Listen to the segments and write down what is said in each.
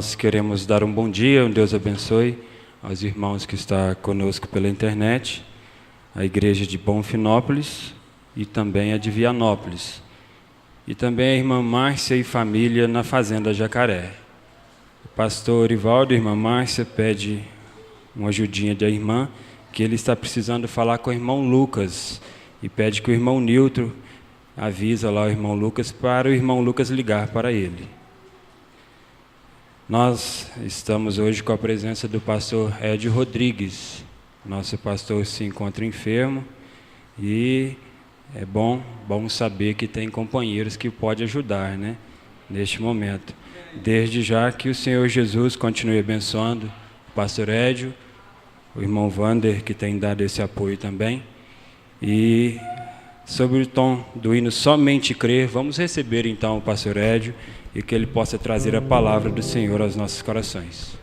Nós queremos dar um bom dia, um Deus abençoe aos irmãos que estão conosco pela internet, a igreja de Bonfinópolis e também a de Vianópolis, e também a irmã Márcia e família na Fazenda Jacaré. O pastor Ivaldo e a irmã Márcia pede uma ajudinha da irmã, que ele está precisando falar com o irmão Lucas, e pede que o irmão Nilton avisa lá o irmão Lucas para o irmão Lucas ligar para ele. Nós estamos hoje com a presença do pastor Edio Rodrigues. Nosso pastor se encontra enfermo e é bom saber que tem companheiros que podem ajudar, né, neste momento. Desde já que o Senhor Jesus continue abençoando o pastor Edio, o irmão Wander, que tem dado esse apoio também. E sobre o tom do hino Somente Crer, vamos receber então o pastor Edio e que ele possa trazer a palavra do Senhor aos nossos corações.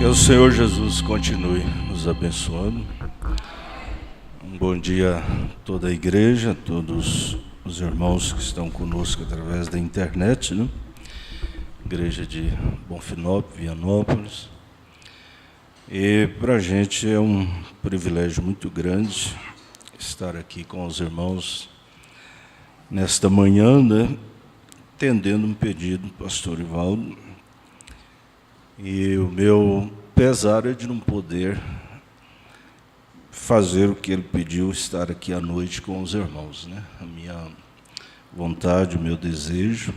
O Senhor Jesus continue nos abençoando. Um bom dia a toda a igreja, a todos os irmãos que estão conosco através da internet, né? Igreja de Bonfinópolis, Vianópolis. E para a gente é um privilégio muito grande estar aqui com os irmãos nesta manhã, né? Atendendo um pedido do pastor Ivaldo. E o meu pesar é de não poder fazer o que ele pediu, estar aqui à noite com os irmãos, né? A minha vontade, o meu desejo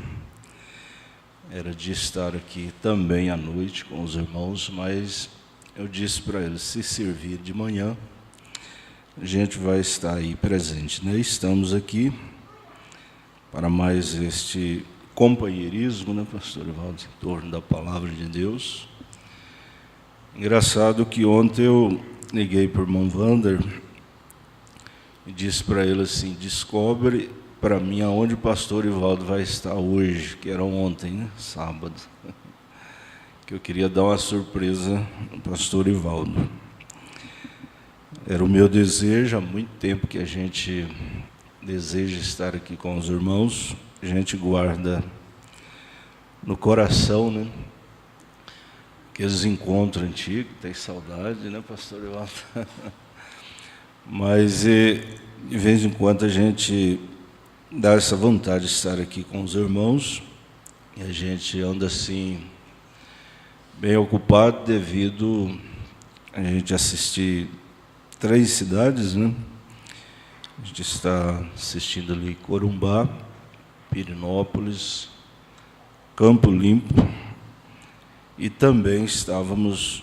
era de estar aqui também à noite com os irmãos, mas eu disse para eles, se servir de manhã, a gente vai estar aí presente, né? Estamos aqui para mais este companheirismo, né, pastor Ivaldo, em torno da palavra de Deus. Engraçado que ontem eu liguei para o irmão Wander e disse para ele assim, descobre para mim aonde o pastor Ivaldo vai estar hoje, que era ontem, né, sábado, que eu queria dar uma surpresa ao pastor Ivaldo. Era o meu desejo, há muito tempo que a gente deseja estar aqui com os irmãos, a gente guarda no coração, né? Aqueles encontros antigos, tem saudade, né, pastor Ivaldo? Mas, de vez em quando, a gente dá essa vontade de estar aqui com os irmãos, e a gente anda assim, bem ocupado, devido a gente assistir 3 cidades, né? A gente está assistindo ali Corumbá, Pirenópolis, Campo Limpo, e também estávamos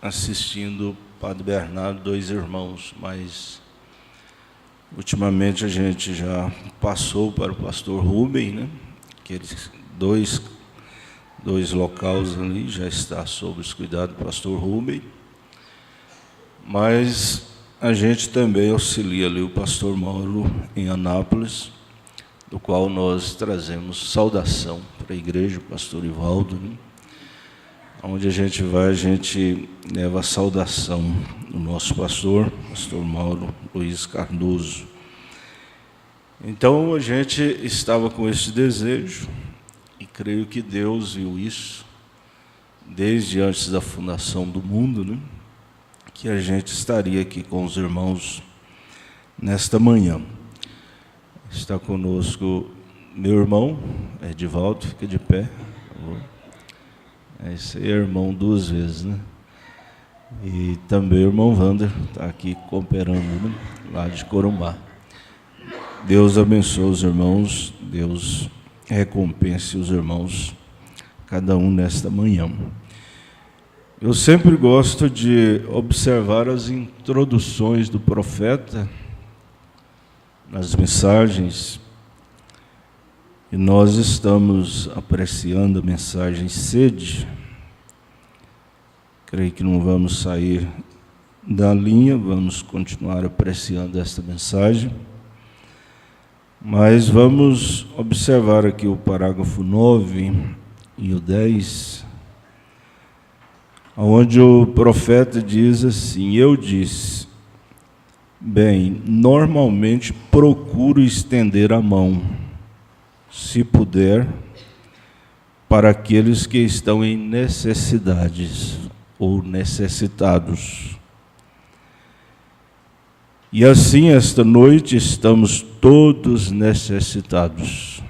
assistindo Padre Bernardo, 2 irmãos, mas ultimamente a gente já passou para o pastor Rubem, né? Aqueles dois locais ali já está sob os cuidados do pastor Rubem, mas a gente também auxilia ali o pastor Mauro em Anápolis, do qual nós trazemos saudação para a igreja, o pastor Ivaldo, né? Onde a gente vai, a gente leva a saudação do nosso pastor Mauro Luiz Cardoso. Então, a gente estava com esse desejo, e creio que Deus viu isso, desde antes da fundação do mundo, né? Que a gente estaria aqui com os irmãos nesta manhã. Está conosco meu irmão, Edivaldo, fica de pé, por favor. Esse é irmão 2 vezes, né? E também o irmão Wander está aqui cooperando, né? Lá de Corumbá. Deus abençoe os irmãos, Deus recompense os irmãos, cada um nesta manhã. Eu sempre gosto de observar as introduções do profeta nas mensagens, e nós estamos apreciando a mensagem sede. Creio que não vamos sair da linha, vamos continuar apreciando esta mensagem, mas vamos observar aqui o parágrafo 9 e o 10, onde o profeta diz assim: eu disse, bem, normalmente procuro estender a mão, se puder, para aqueles que estão em necessidades ou necessitados. E assim, esta noite, estamos todos necessitados.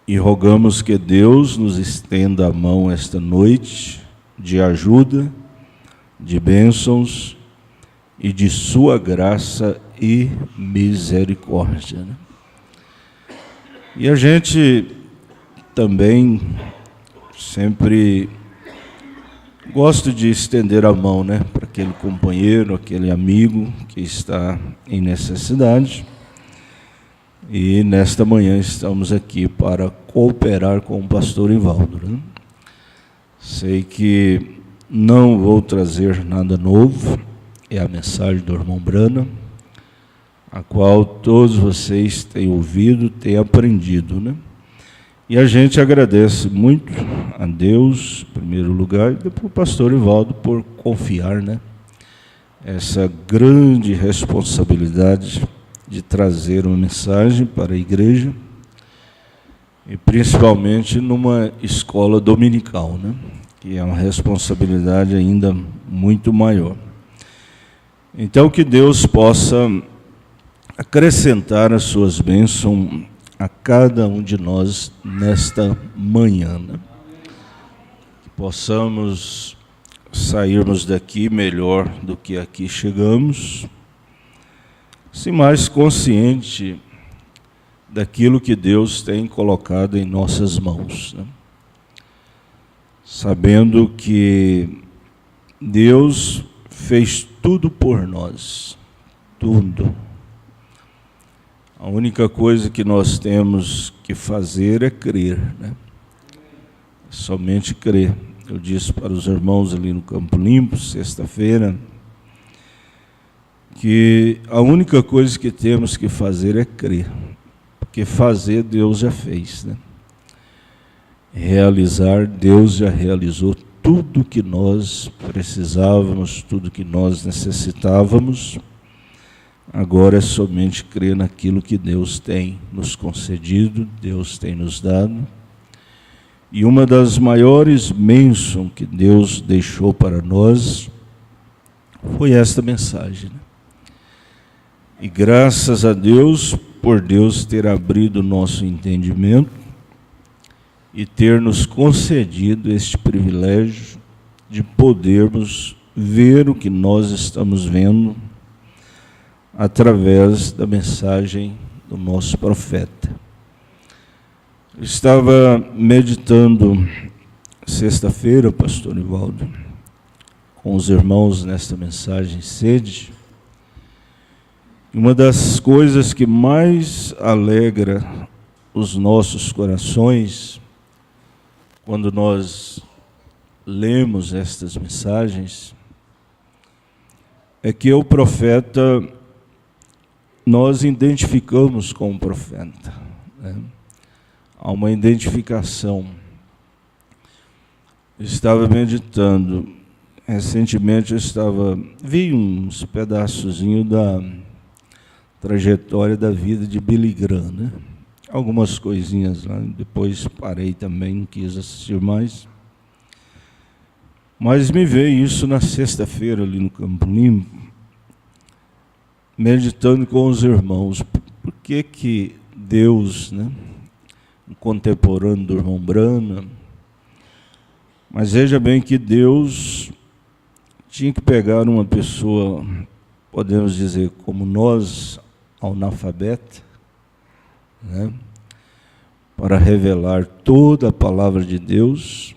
E rogamos que Deus nos estenda a mão esta noite de ajuda, de bênçãos e de sua graça e misericórdia, né? E a gente também sempre gosta de estender a mão, né, para aquele companheiro, aquele amigo que está em necessidade. E nesta manhã estamos aqui para cooperar com o pastor Ivaldo, né? Sei que não vou trazer nada novo, é a mensagem do irmão Brana, a qual todos vocês têm ouvido, têm aprendido, né? E a gente agradece muito a Deus, em primeiro lugar, e depois o pastor Ivaldo por confiar, né, essa grande responsabilidade de trazer uma mensagem para a igreja, e principalmente numa escola dominical, né, que é uma responsabilidade ainda muito maior. Então, que Deus possa acrescentar as suas bênçãos a cada um de nós nesta manhã, né? Que possamos sairmos daqui melhor do que aqui chegamos, se mais consciente daquilo que Deus tem colocado em nossas mãos, né? Sabendo que Deus fez tudo por nós, tudo. A única coisa que nós temos que fazer é crer, né? Somente crer. Eu disse para os irmãos ali no Campo Limpo, sexta-feira, que a única coisa que temos que fazer é crer, porque fazer Deus já fez, né? Realizar, Deus já realizou tudo que nós precisávamos, tudo que nós necessitávamos. Agora é somente crer naquilo que Deus tem nos concedido, Deus tem nos dado. E uma das maiores bênçãos que Deus deixou para nós foi esta mensagem, né? E graças a Deus, por Deus ter abrido o nosso entendimento e ter nos concedido este privilégio de podermos ver o que nós estamos vendo através da mensagem do nosso profeta. Eu estava meditando sexta-feira, pastor Ivaldo, com os irmãos nesta mensagem sede. Uma das coisas que mais alegra os nossos corações quando nós lemos estas mensagens é que o profeta, nós identificamos com o profeta, né? Há uma identificação. Eu estava meditando, recentemente vi uns pedaçozinhos da trajetória da vida de Billy Graham, né? Algumas coisinhas lá, depois parei também, não quis assistir mais. Mas me veio isso na sexta-feira ali no Campo Limpo, meditando com os irmãos, por que Deus, né, um contemporâneo do irmão Brana, mas veja bem que Deus tinha que pegar uma pessoa, podemos dizer, como nós, analfabeta, né, para revelar toda a palavra de Deus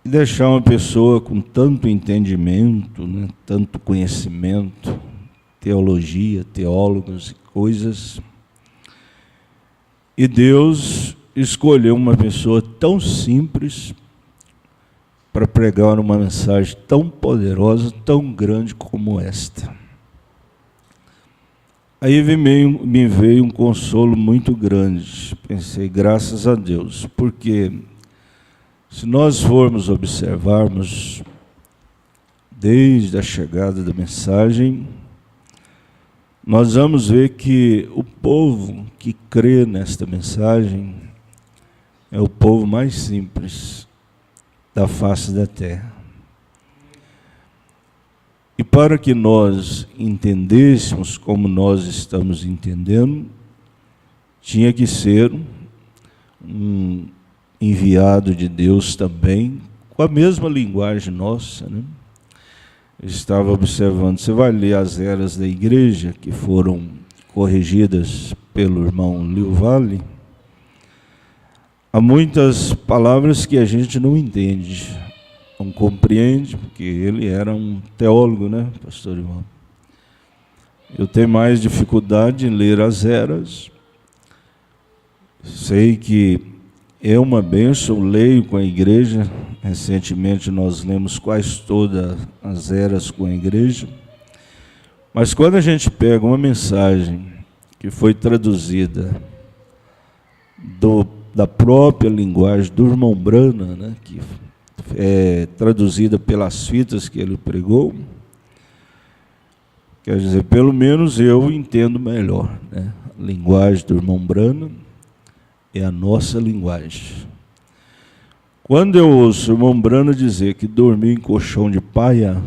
e deixar uma pessoa com tanto entendimento, né, tanto conhecimento, teologia, teólogos e coisas. E Deus escolheu uma pessoa tão simples para pregar uma mensagem tão poderosa, tão grande como esta. Aí me veio um consolo muito grande. Pensei, graças a Deus, porque se nós formos observarmos desde a chegada da mensagem, nós vamos ver que o povo que crê nesta mensagem é o povo mais simples da face da terra. E para que nós entendêssemos como nós estamos entendendo, tinha que ser um enviado de Deus também, com a mesma linguagem nossa, né? Eu estava observando, você vai ler as eras da igreja, que foram corrigidas pelo irmão Leo Valle, há muitas palavras que a gente não entende, não compreende, porque ele era um teólogo, né, pastor Ivan? Eu tenho mais dificuldade em ler as eras. Sei que é uma bênção, leio com a igreja. Recentemente nós lemos quase todas as eras com a igreja. Mas quando a gente pega uma mensagem que foi traduzida da própria linguagem do irmão Brana, né, que é traduzida pelas fitas que ele pregou, quer dizer, pelo menos eu entendo melhor, né? A linguagem do irmão Brana é a nossa linguagem. Quando eu ouço o irmão Brana dizer que dormiu em colchão de paia,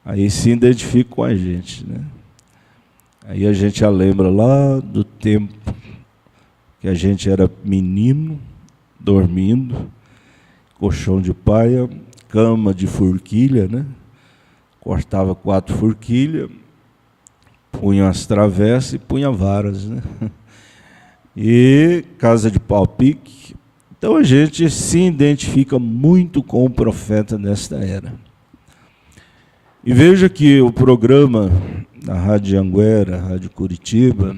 aí se identifica com a gente, né? Aí a gente já lembra lá do tempo que a gente era menino, dormindo, colchão de paia, cama de forquilha, né? Cortava 4 forquilhas, punha as travessas e punha varas, né? E casa de pau-pique. Então a gente se identifica muito com o profeta nesta era. E veja que o programa da Rádio Anguera, Rádio Curitiba,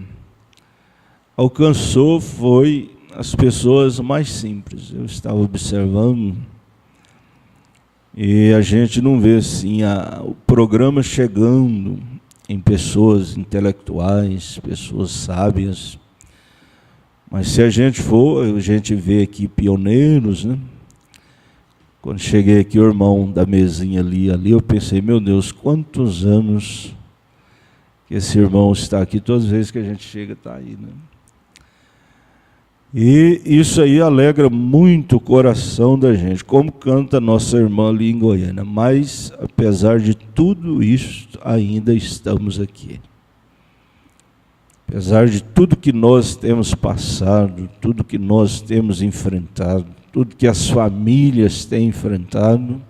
alcançou foi as pessoas mais simples. Eu estava observando e a gente não vê assim o programa chegando em pessoas intelectuais, pessoas sábias. Mas se a gente for, a gente vê aqui pioneiros, né? Quando cheguei aqui, o irmão da mesinha ali, eu pensei, meu Deus, quantos anos que esse irmão está aqui, todas as vezes que a gente chega está aí, né? E isso aí alegra muito o coração da gente, como canta nossa irmã ali em Goiânia. Mas, apesar de tudo isso, ainda estamos aqui. Apesar de tudo que nós temos passado, tudo que nós temos enfrentado, tudo que as famílias têm enfrentado,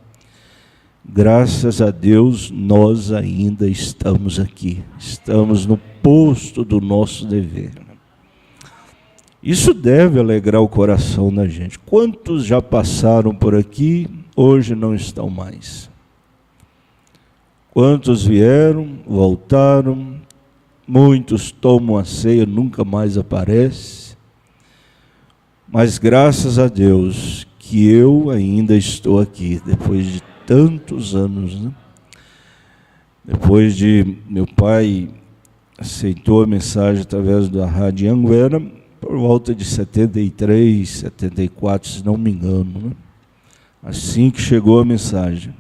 graças a Deus, nós ainda estamos aqui. Estamos no posto do nosso dever. Isso deve alegrar o coração da gente. Quantos já passaram por aqui, hoje não estão mais? Quantos vieram, voltaram, muitos tomam a ceia, nunca mais aparece. Mas graças a Deus que eu ainda estou aqui, depois de tantos anos, né? Depois de meu pai aceitou a mensagem através da Rádio Anguera, por volta de 73, 74, se não me engano, né? Assim que chegou a mensagem.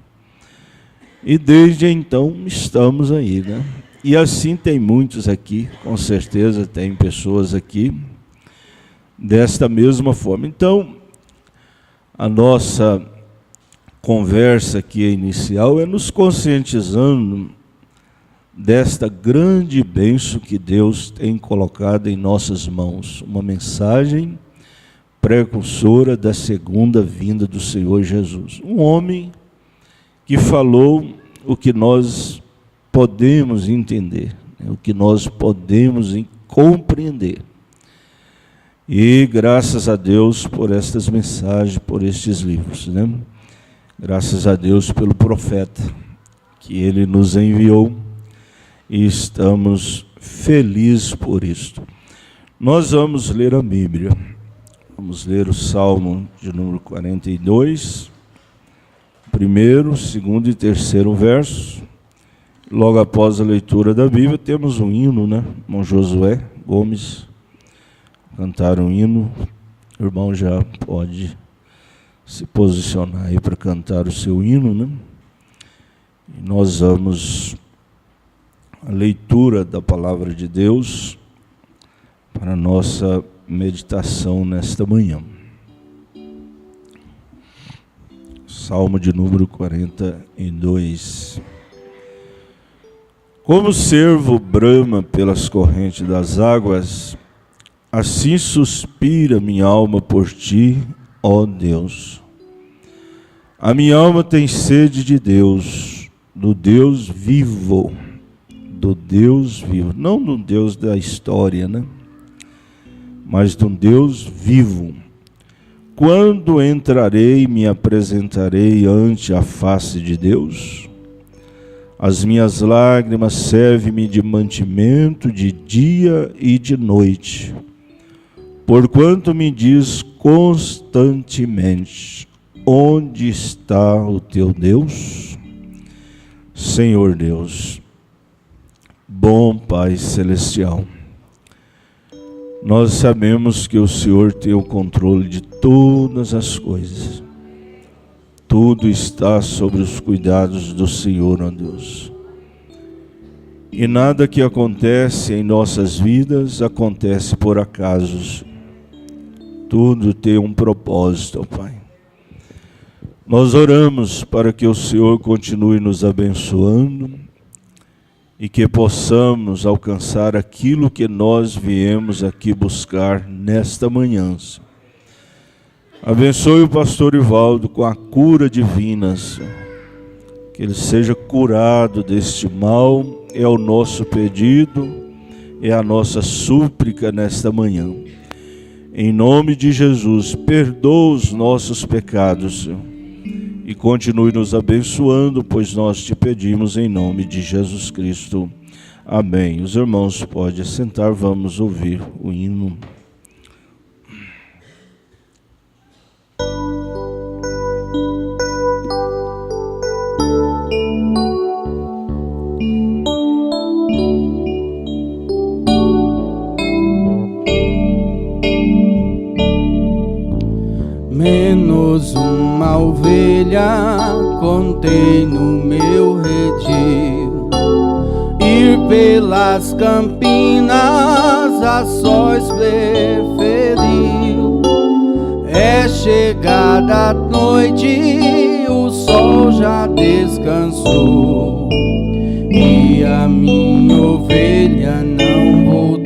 E desde então estamos aí, né? E assim tem muitos aqui, com certeza tem pessoas aqui desta mesma forma. Então, a nossa conversa aqui inicial é nos conscientizando desta grande bênção que Deus tem colocado em nossas mãos, uma mensagem precursora da segunda vinda do Senhor Jesus. Um homem que falou o que nós podemos entender, o que nós podemos compreender. E graças a Deus por estas mensagens, por estes livros, né? Graças a Deus pelo profeta que ele nos enviou e estamos felizes por isto. Nós vamos ler a Bíblia. Vamos ler o Salmo de número 42, primeiro, segundo e terceiro versos. Logo após a leitura da Bíblia, temos um hino, né? Irmão Josué Gomes cantar um hino. O irmão já pode se posicionar aí para cantar o seu hino, né? E nós vamos à leitura da palavra de Deus para a nossa meditação nesta manhã. Salmo de número 42. Como o cervo brama pelas correntes das águas, assim suspira minha alma por ti, ó Deus. A minha alma tem sede de Deus, do Deus vivo, não do Deus da história, né? Mas de um Deus vivo. Quando entrarei e me apresentarei ante a face de Deus? As minhas lágrimas servem-me de mantimento de dia e de noite, porquanto me diz constantemente: onde está o teu Deus? Senhor Deus, bom Pai Celestial, nós sabemos que o Senhor tem o controle de todas as coisas. Tudo está sobre os cuidados do Senhor, ó Deus. E nada que acontece em nossas vidas acontece por acaso. Tudo tem um propósito, ó Pai. Nós oramos para que o Senhor continue nos abençoando e que possamos alcançar aquilo que nós viemos aqui buscar nesta manhã. Abençoe o pastor Ivaldo com a cura divina, Senhor. Que ele seja curado deste mal, é o nosso pedido, é a nossa súplica nesta manhã. Em nome de Jesus, perdoa os nossos pecados, Senhor, e continue nos abençoando, pois nós te pedimos em nome de Jesus Cristo. Amém. Os irmãos podem assentar, vamos ouvir o hino. Menos uma ovelha contei no meu redil, ir pelas campinas a sós preferiu. É chegada a noite, o sol já descansou, e a minha ovelha não voltou.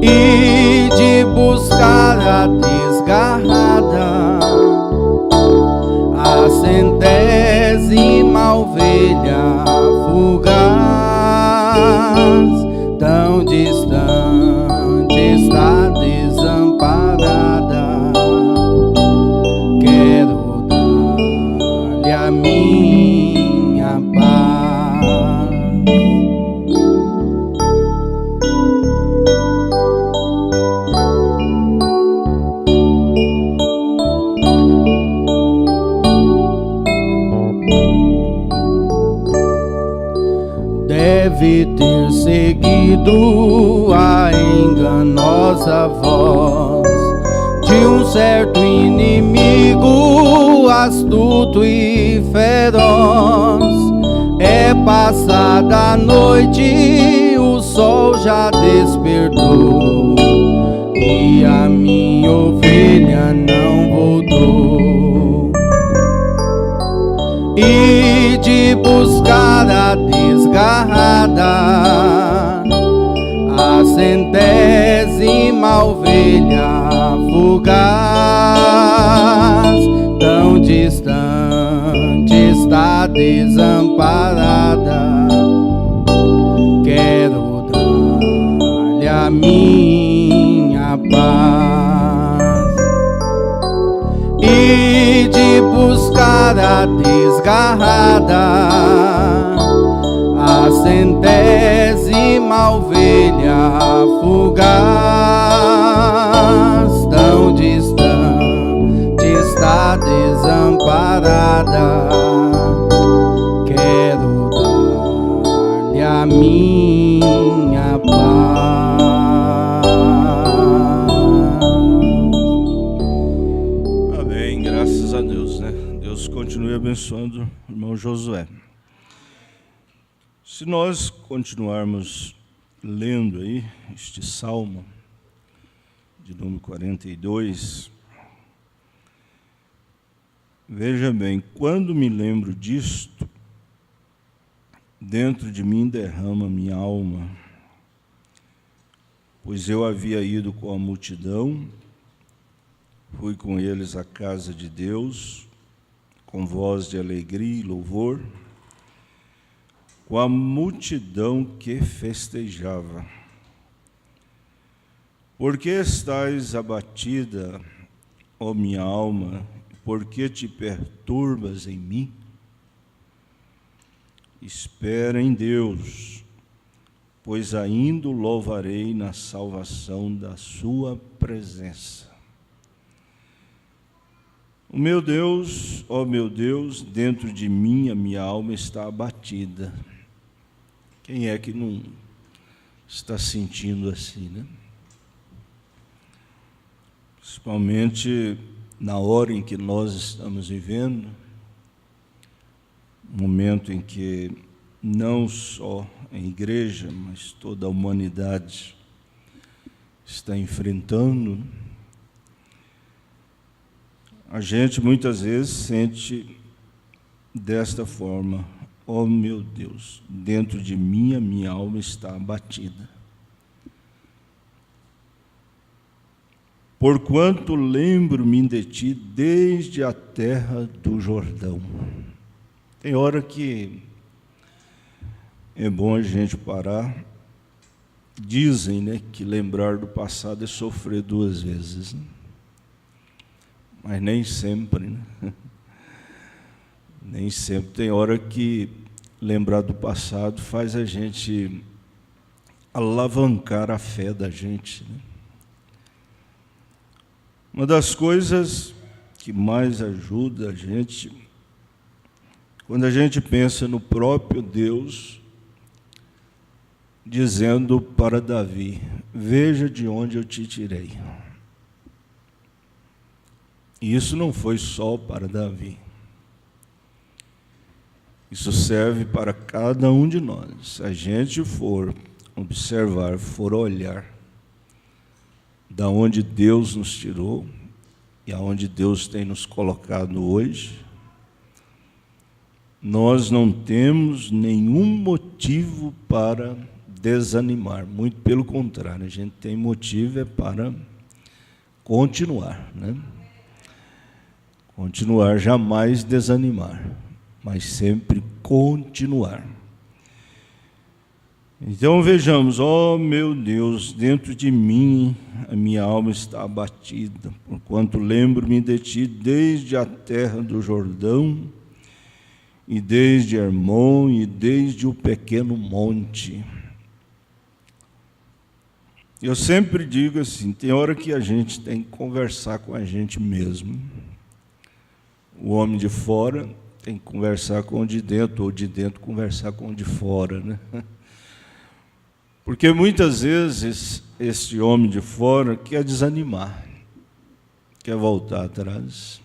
E de buscar a desgarrada, a 100ª ovelha fugaz, tão distante está desamparada. Quero dar-lhe a minha paz. Deve ter seguido a enganosa voz de um certo inimigo astuto e feroz. É passada a noite, o sol já despertou, e a minha ovelha não voltou. E de buscar a desgarrada, a 100ª ovelha fugaz, tão distante está desamparada. Quero dar-lhe a minha paz e de buscar a desgarrada, a centésima ovelha fugaz, tão distante está desamparada. Quero dar-lhe a minha paz. Amém, graças a Deus, né? Deus continue abençoando o irmão Josué. Se nós continuarmos lendo aí este salmo de número 42, veja bem, quando me lembro disto, dentro de mim derrama minha alma, pois eu havia ido com a multidão, fui com eles à casa de Deus, com voz de alegria e louvor, com a multidão que festejava. Por que estais abatida, ó minha alma? Por que te perturbas em mim? Espera em Deus, pois ainda o louvarei na salvação da sua presença. O meu Deus, ó meu Deus, dentro de mim a minha alma está abatida. Quem é que não está sentindo assim, né? Principalmente na hora em que nós estamos vivendo, momento em que não só a igreja, mas toda a humanidade está enfrentando, a gente muitas vezes sente desta forma: ó meu Deus, dentro de mim a minha alma está abatida. Porquanto lembro-me de ti desde a terra do Jordão. Tem hora que é bom a gente parar. Dizem, né, que lembrar do passado é sofrer duas vezes, né? Mas nem sempre, né? Nem sempre. Tem hora que lembrar do passado faz a gente alavancar a fé da gente, né? Uma das coisas que mais ajuda a gente, quando a gente pensa no próprio Deus, dizendo para Davi: veja de onde eu te tirei. E isso não foi só para Davi. Isso serve para cada um de nós. Se a gente for observar, for olhar da onde Deus nos tirou e aonde Deus tem nos colocado hoje, nós não temos nenhum motivo para desanimar. Muito pelo contrário, a gente tem motivo para continuar, né? Continuar, jamais desanimar, mas sempre continuar. Então vejamos: ó meu Deus, dentro de mim a minha alma está abatida, porquanto lembro-me de ti desde a terra do Jordão, e desde Hermon, e desde o pequeno monte. Eu sempre digo assim, tem hora que a gente tem que conversar com a gente mesmo. O homem de fora tem que conversar com o de dentro, ou de dentro conversar com o de fora, né? Porque muitas vezes esse homem de fora quer desanimar, quer voltar atrás.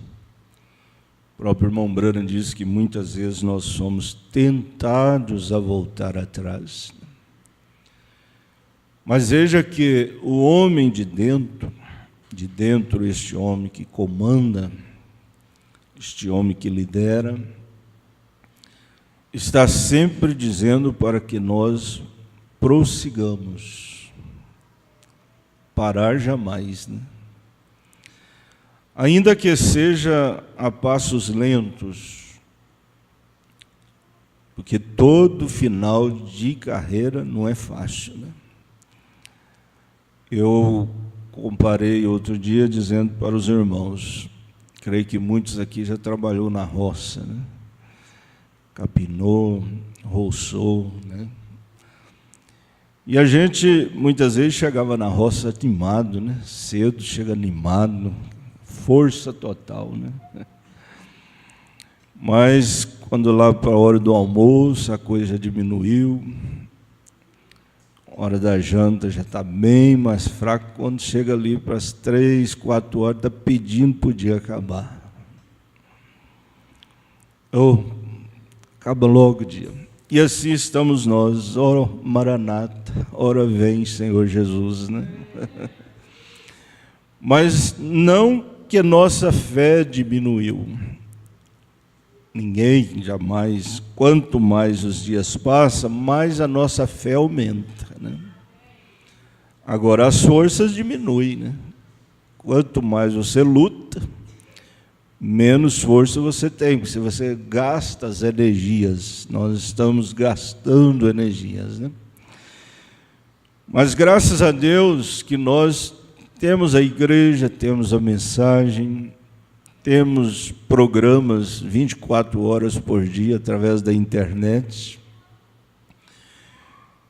O próprio irmão Branham diz que muitas vezes nós somos tentados a voltar atrás. Mas veja que o homem de dentro, este homem que comanda, este homem que lidera, está sempre dizendo para que nós prossigamos. Parar jamais, né? Ainda que seja a passos lentos, porque todo final de carreira não é fácil, né? Eu comparei outro dia dizendo para os irmãos, creio que muitos aqui já trabalhou na roça, né? Capinou, roçou, né? E a gente muitas vezes chegava na roça animado, né? Cedo, chega animado, força total, né? Mas quando lá para a hora do almoço a coisa já diminuiu, a hora da janta já está bem mais fraco, quando chega ali para as 3, 4 horas, está pedindo para o dia acabar. Acaba logo o dia. E assim estamos nós, ora Maranata, ora vem Senhor Jesus, né? Mas não que a nossa fé diminuiu. Ninguém jamais, quanto mais os dias passam, mais a nossa fé aumenta, né? Agora as forças diminuem, né? Quanto mais você luta, menos força você tem, porque você gasta as energias, nós estamos gastando energias, né? Mas graças a Deus que nós temos a igreja, temos a mensagem, temos programas 24 horas por dia através da internet.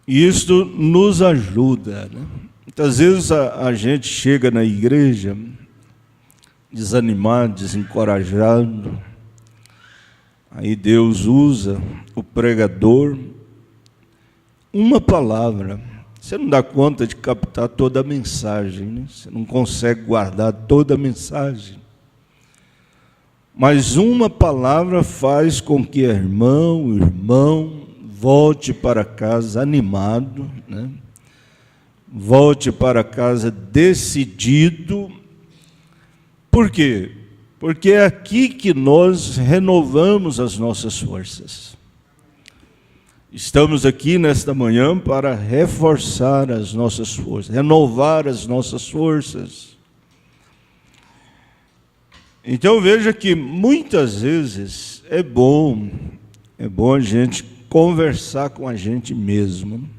E isso nos ajuda, né? Muitas vezes a gente chega na igreja desanimado, desencorajado. Aí Deus usa o pregador, uma palavra. Você não dá conta de captar toda a mensagem, né? Você não consegue guardar toda a mensagem. Mas uma palavra faz com que o irmão volte para casa animado, né? Volte para casa decidido. Por quê? Porque é aqui que nós renovamos as nossas forças. Estamos aqui nesta manhã para reforçar as nossas forças, renovar as nossas forças. Então veja que muitas vezes é bom a gente conversar com a gente mesmo.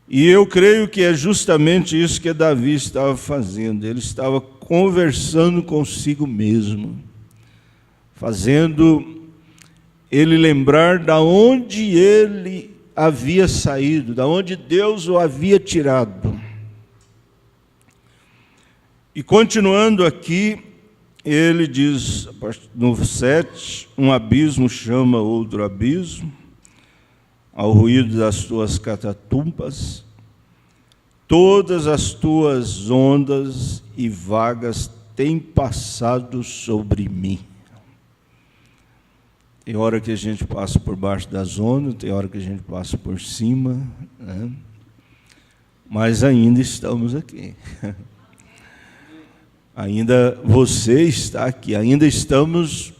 E eu creio que é justamente isso que Davi estava fazendo. Ele estava conversando consigo mesmo, fazendo ele lembrar da onde ele havia saído, da onde Deus o havia tirado. E continuando aqui, ele diz, no 7, um abismo chama outro abismo, ao ruído das tuas catatumpas, todas as tuas ondas e vagas têm passado sobre mim. Tem hora que a gente passa por baixo das ondas, tem hora que a gente passa por cima, né? Mas ainda estamos aqui. Ainda você está aqui, ainda estamos.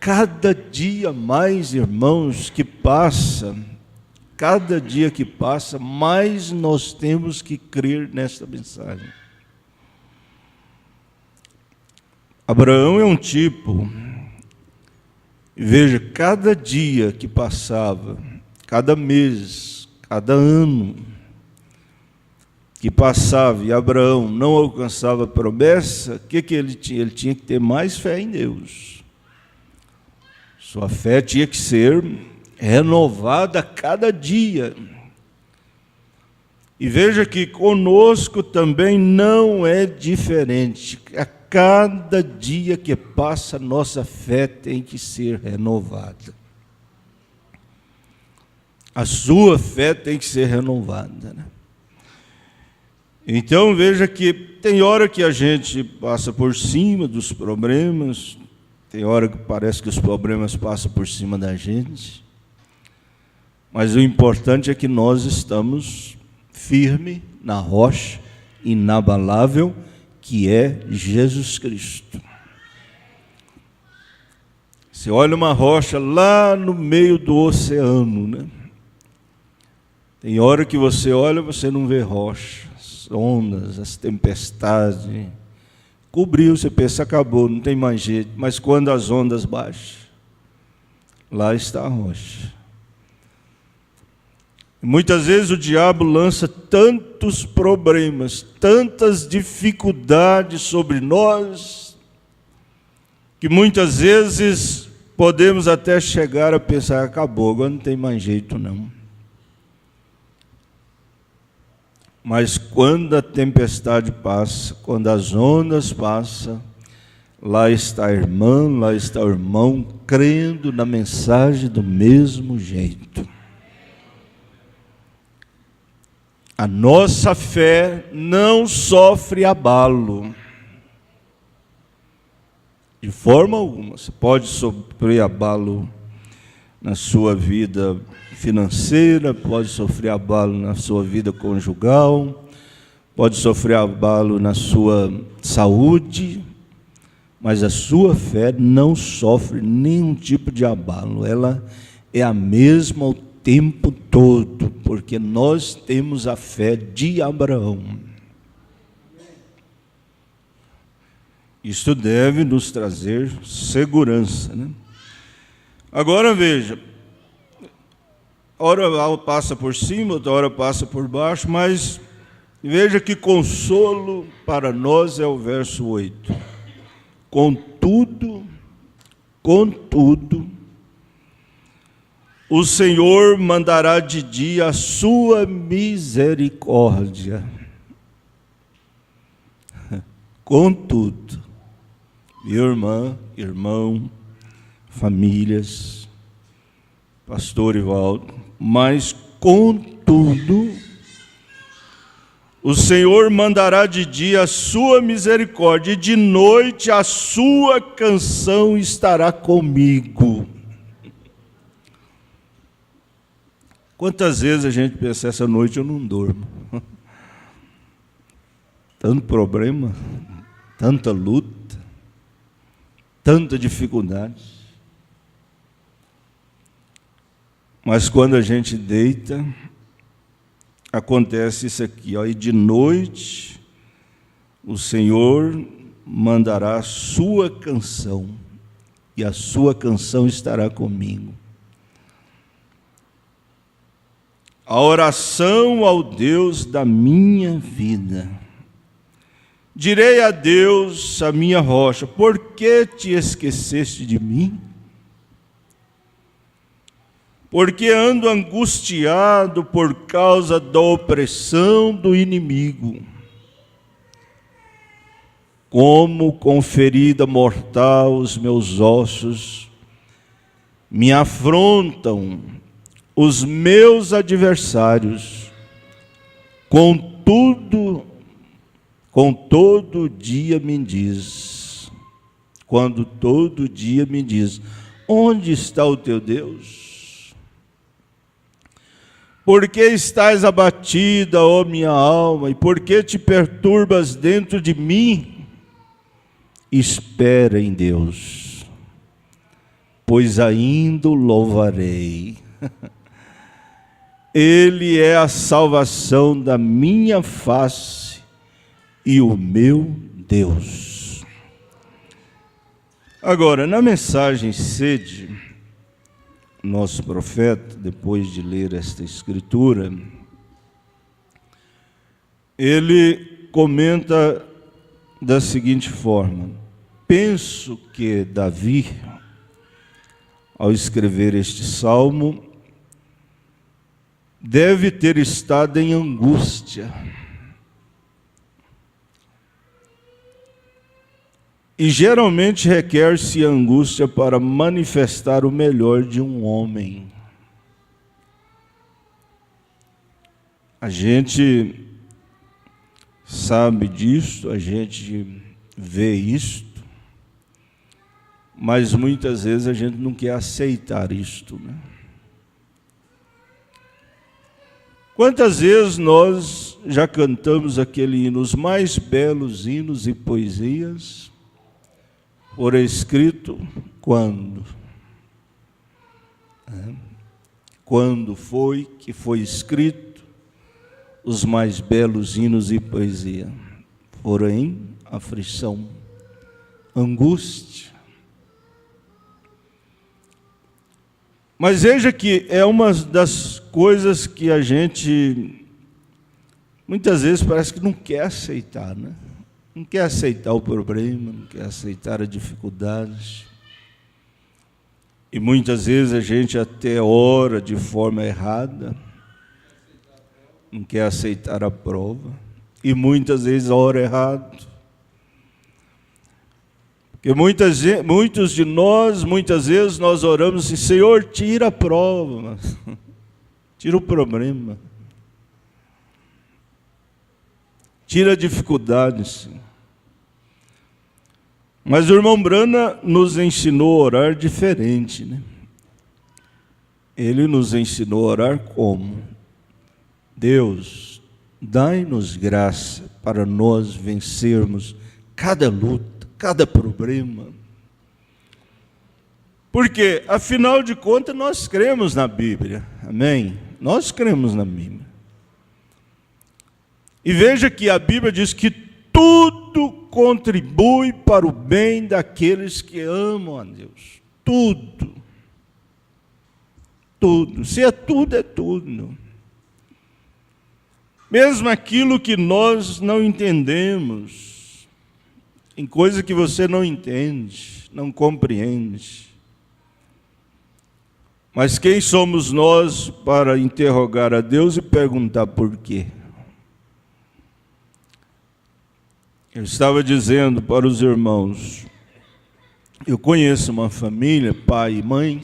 Cada dia mais, irmãos, que passa, cada dia que passa, mais nós temos que crer nesta mensagem. Abraão é um tipo. Veja, cada dia que passava, cada mês, cada ano que passava e Abraão não alcançava a promessa, o que ele tinha? Ele tinha que ter mais fé em Deus. Sua fé tinha que ser renovada a cada dia. E veja que conosco também não é diferente. A cada dia que passa, nossa fé tem que ser renovada. A sua fé tem que ser renovada, né? Então veja que tem hora que a gente passa por cima dos problemas, tem hora que parece que os problemas passam por cima da gente, mas o importante é que nós estamos firmes na rocha inabalável, que é Jesus Cristo. Você olha uma rocha lá no meio do oceano, né? Tem hora que você olha, você não vê rocha, as ondas, as tempestades. Cobriu, você pensa, acabou, não tem mais jeito. Mas quando as ondas baixam, lá está a rocha. Muitas vezes o diabo lança tantos problemas, tantas dificuldades sobre nós, que muitas vezes podemos até chegar a pensar: acabou, agora não tem mais jeito não. Mas quando a tempestade passa, quando as ondas passam, lá está a irmã, lá está o irmão, crendo na mensagem do mesmo jeito. A nossa fé não sofre abalo. De forma alguma. Você pode sofrer abalo na sua vida financeira, pode sofrer abalo na sua vida conjugal, pode sofrer abalo na sua saúde, mas a sua fé não sofre nenhum tipo de abalo. Ela é a mesma o tempo todo, porque nós temos a fé de Abraão. Isso deve nos trazer segurança, né? Agora veja, hora passa por cima, outra hora passa por baixo, mas veja que consolo para nós é o verso 8. Contudo, o Senhor mandará de dia a sua misericórdia. Contudo, minha irmã, irmão, famílias, pastor Ivaldo, mas contudo, o Senhor mandará de dia a sua misericórdia, e de noite a sua canção estará comigo. Quantas vezes a gente pensa: essa noite eu não durmo? Tanto problema, tanta luta, tanta dificuldade. Mas quando a gente deita, acontece isso aqui, ó, e de noite o Senhor mandará a sua canção, e a sua canção estará comigo. A oração ao Deus da minha vida. Direi a Deus, a minha rocha: por que te esqueceste de mim? Porque ando angustiado por causa da opressão do inimigo. Como com ferida mortal os meus ossos me afrontam os meus adversários. Contudo, com todo dia me diz, quando todo dia me diz: onde está o teu Deus? Por que estás abatida, ó minha alma, e por que te perturbas dentro de mim? Espera em Deus, pois ainda o louvarei. Ele é a salvação da minha face e o meu Deus. Agora, na mensagem Sede, nosso profeta, depois de ler esta escritura, ele comenta da seguinte forma: penso que Davi, ao escrever este salmo, deve ter estado em angústia. E geralmente requer-se angústia para manifestar o melhor de um homem. A gente sabe disso, a gente vê isto, mas muitas vezes a gente não quer aceitar isto, né? Quantas vezes nós já cantamos aquele hino, os mais belos hinos e poesias, por escrito, quando? Quando foi que foi escrito os mais belos hinos e poesia? Porém, aflição, angústia. Mas veja que é uma das coisas que a gente, muitas vezes, parece que não quer aceitar, né? Não quer aceitar o problema, não quer aceitar a dificuldade. E muitas vezes a gente até ora de forma errada, não quer aceitar a prova, e muitas vezes ora errado. Porque muitos de nós, muitas vezes nós oramos assim: Senhor, tira a prova, tira o problema, tira a dificuldade, Senhor. Mas o irmão Brana nos ensinou a orar diferente, né? Ele nos ensinou a orar como? Deus, dai-nos graça para nós vencermos cada luta, cada problema. Porque, afinal de contas, nós cremos na Bíblia, amém? Nós cremos na Bíblia. E veja que a Bíblia diz que tudo contribui para o bem daqueles que amam a Deus. Tudo. Tudo. Se é tudo, é tudo. Mesmo aquilo que nós não entendemos, em coisa que você não entende, não compreende. Mas quem somos nós para interrogar a Deus e perguntar por quê? Eu estava dizendo para os irmãos, eu conheço uma família, pai e mãe,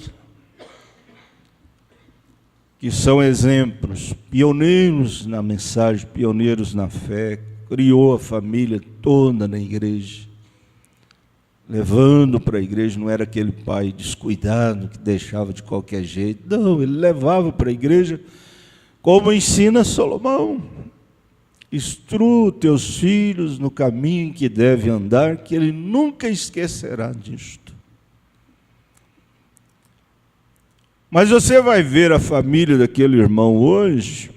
que são exemplos, pioneiros na mensagem, pioneiros na fé, criou a família toda na igreja, levando para a igreja. Não era aquele pai descuidado que deixava de qualquer jeito, não, ele levava para a igreja, como ensina Salomão: instrua teus filhos no caminho que deve andar, que ele nunca esquecerá disto. Mas você vai ver a família daquele irmão hoje,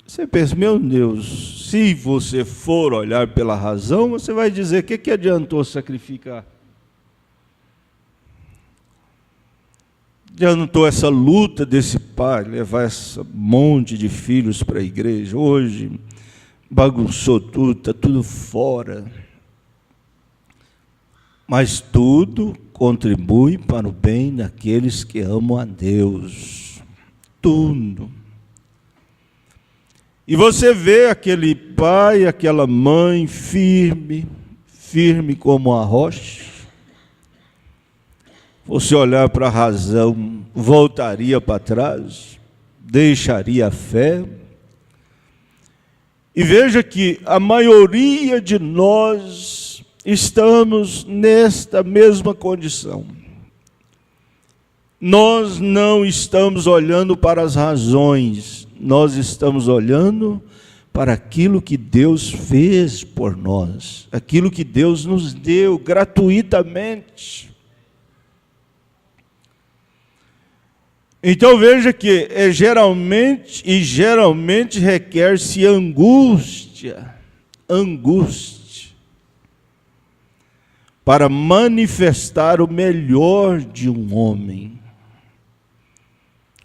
você pensa: meu Deus, se você for olhar pela razão, você vai dizer: o que adiantou sacrificar? Adiantou essa luta desse pai, levar esse monte de filhos para a igreja? Hoje bagunçou tudo, está tudo fora. Mas tudo contribui para o bem daqueles que amam a Deus. Tudo. E você vê aquele pai, aquela mãe firme, firme como a rocha. Você olhar para a razão, voltaria para trás, deixaria a fé. E veja que a maioria de nós estamos nesta mesma condição. Nós não estamos olhando para as razões, nós estamos olhando para aquilo que Deus fez por nós, aquilo que Deus nos deu gratuitamente. Então veja que geralmente requer-se angústia, para manifestar o melhor de um homem.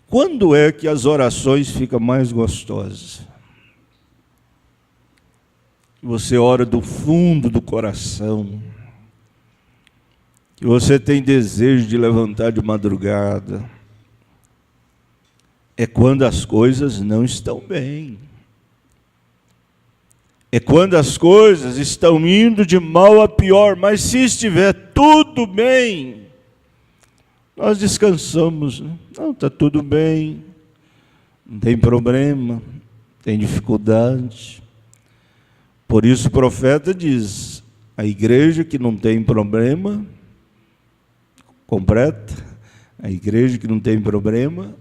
Quando é que as orações ficam mais gostosas? Você ora do fundo do coração, que você tem desejo de levantar de madrugada. É quando as coisas não estão bem. É quando as coisas estão indo de mal a pior. Mas se estiver tudo bem, nós descansamos, né? Não, está tudo bem, não tem problema, tem dificuldade. Por isso o profeta diz: a igreja que não tem problema, completa, a igreja que não tem problema,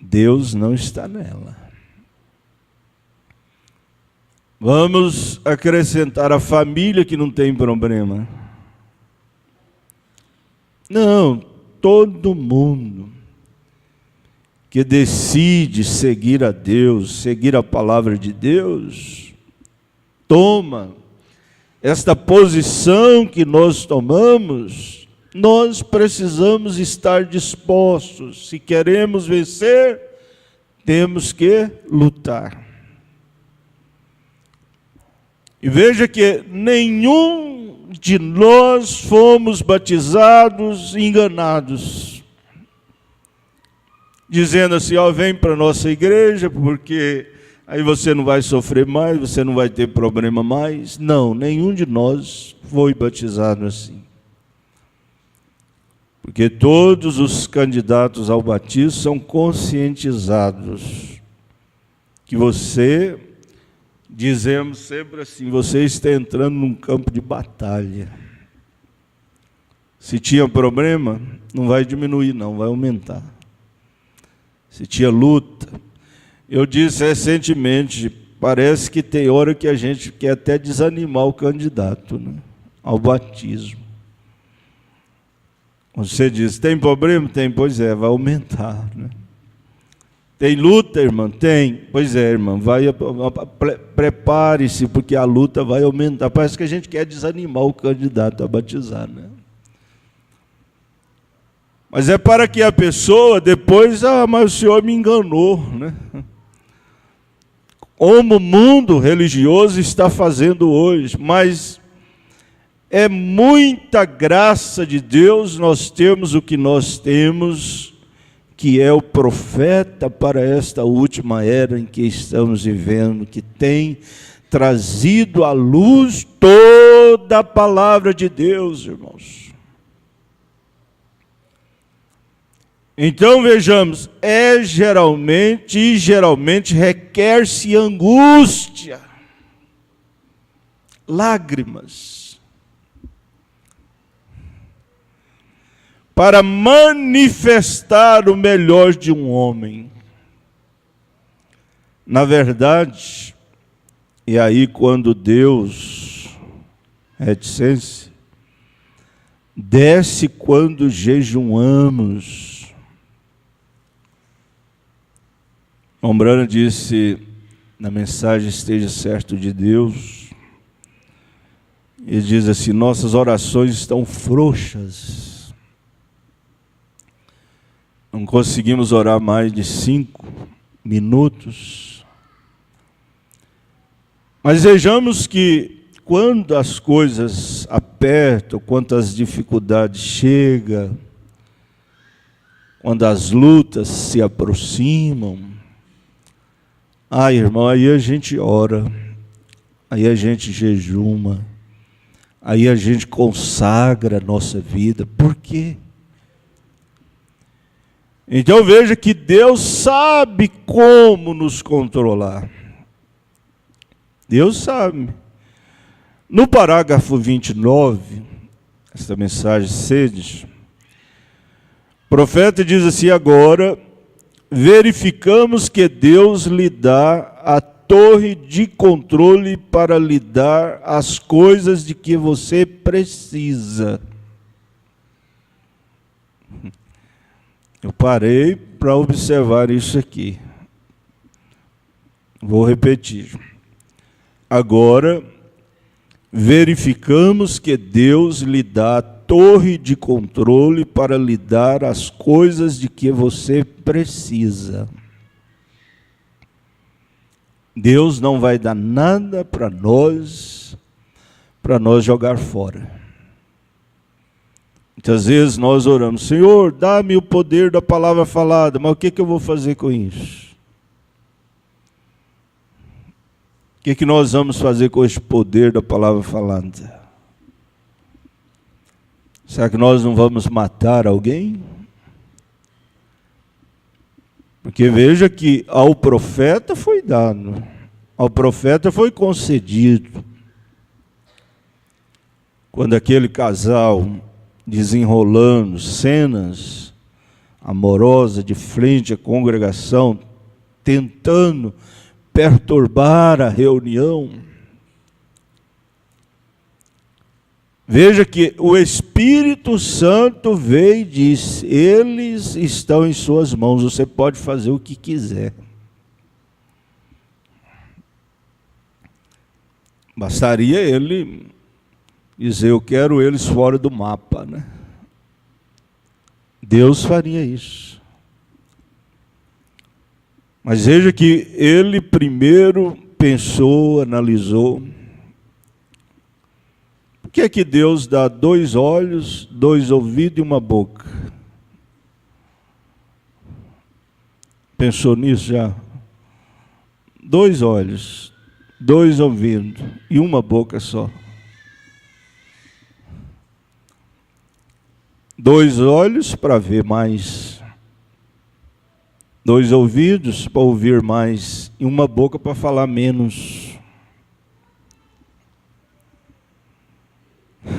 Deus não está nela. Vamos acrescentar a família que não tem problema. Não, todo mundo que decide seguir a Deus, seguir a palavra de Deus, toma esta posição que nós tomamos, nós precisamos estar dispostos. Se queremos vencer, temos que lutar. E veja que nenhum de nós fomos batizados enganados, dizendo assim, ó, vem para a nossa igreja, porque aí você não vai sofrer mais, você não vai ter problema mais. Não, nenhum de nós foi batizado assim. Porque todos os candidatos ao batismo são conscientizados que você, dizemos sempre assim, você está entrando num campo de batalha. Se tinha problema, não vai diminuir não, vai aumentar. Se tinha luta, eu disse recentemente, parece que tem hora que a gente quer até desanimar o candidato, né, ao batismo. Você diz, tem problema? Tem, pois é, vai aumentar, né? Tem luta, irmã? Tem, pois é, irmã, prepare-se, porque a luta vai aumentar. Parece que a gente quer desanimar o candidato a batizar, né? Mas é para que a pessoa depois, mas o senhor me enganou, né? Como o mundo religioso está fazendo hoje, mas é muita graça de Deus nós temos o que nós temos, que é o profeta para esta última era em que estamos vivendo, que tem trazido à luz toda a palavra de Deus, irmãos. Então vejamos, geralmente requer-se angústia, lágrimas, para manifestar o melhor de um homem. Na verdade, e aí quando Deus, reticência, desce quando jejuamos. Ombrana disse na mensagem Esteja Certo de Deus, ele diz assim, nossas orações estão frouxas. Não conseguimos orar mais de 5 minutos. Mas vejamos que quando as coisas apertam, quando as dificuldades chegam, quando as lutas se aproximam, irmão, aí a gente ora, aí a gente jejuma, aí a gente consagra a nossa vida. Por quê? Então veja que Deus sabe como nos controlar. Deus sabe. No parágrafo 29, esta mensagem sede, o profeta diz assim, agora verificamos que Deus lhe dá a torre de controle para lhe dar as coisas de que você precisa. Eu parei para observar isso aqui. Vou repetir. Agora, verificamos que Deus lhe dá a torre de controle para lhe dar as coisas de que você precisa. Deus não vai dar nada para nós jogar fora. Muitas vezes nós oramos, Senhor, dá-me o poder da palavra falada, mas o que eu vou fazer com isso? O que nós vamos fazer com esse poder da palavra falada? Será que nós não vamos matar alguém? Porque veja que ao profeta foi dado, ao profeta foi concedido. Quando aquele casal desenrolando cenas amorosas de frente à congregação, tentando perturbar a reunião. Veja que o Espírito Santo veio e disse, eles estão em suas mãos, você pode fazer o que quiser. Bastaria ele dizer, eu quero eles fora do mapa, né? Deus faria isso. Mas veja que ele primeiro pensou, analisou. Por que é que Deus dá 2 olhos, 2 ouvidos e uma boca? Pensou nisso já? 2 olhos, 2 ouvidos e uma boca só. 2 olhos para ver mais, 2 ouvidos para ouvir mais e uma boca para falar menos.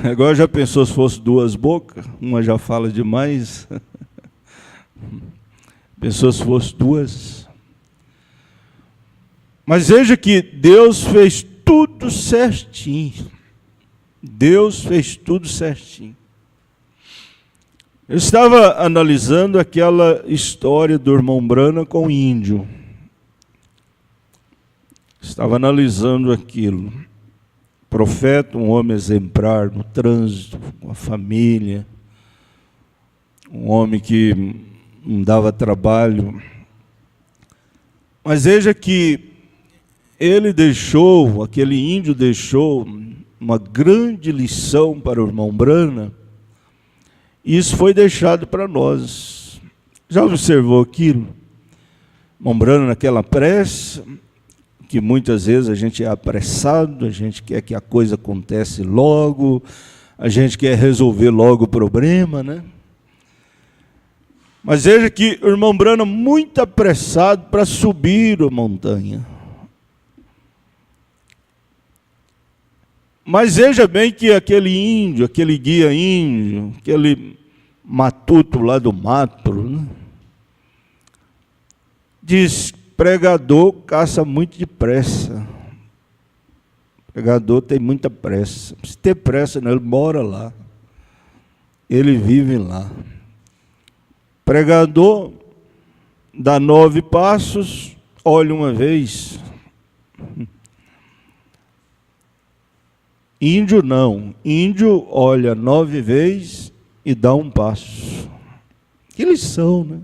Agora já pensou se fosse 2 bocas? Uma já fala demais. Pensou se fosse 2? Mas veja que Deus fez tudo certinho. Deus fez tudo certinho. Eu estava analisando aquela história do irmão Branham com o índio. Estava analisando aquilo. Profeta, um homem exemplar no trânsito, com a família. Um homem que não dava trabalho. Mas veja que ele deixou, aquele índio deixou uma grande lição para o irmão Branham. E isso foi deixado para nós. Já observou aquilo? Irmão Branham, naquela pressa, que muitas vezes a gente é apressado, a gente quer que a coisa acontece logo, a gente quer resolver logo o problema, né? Mas veja que o irmão Branham muito apressado para subir a montanha. Mas veja bem que aquele índio, aquele guia índio, aquele matuto lá do mato, né? Diz, pregador caça muito depressa. Pregador tem muita pressa. Se ter pressa, não, ele mora lá. Ele vive lá. Pregador dá 9 passos, olha uma vez. Índio não. Índio olha 9 vezes e dá 1 passo. Que lição, né?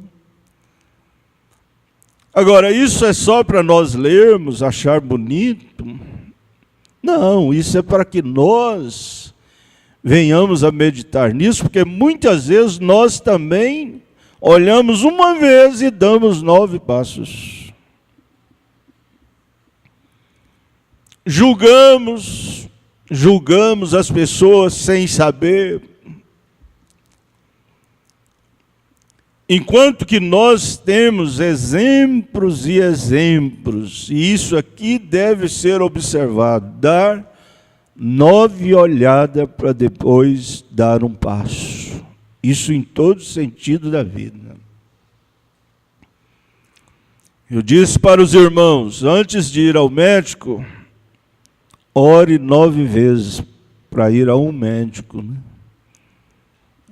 Agora, isso é só para nós lermos, achar bonito? Não, isso é para que nós venhamos a meditar nisso, porque muitas vezes nós também olhamos uma vez e damos 9 passos. Julgamos as pessoas sem saber. Enquanto que nós temos exemplos e exemplos, e isso aqui deve ser observado, dar 9 olhadas para depois dar 1 passo. Isso em todo sentido da vida. Eu disse para os irmãos, antes de ir ao médico, ore 9 vezes para ir a um médico, né?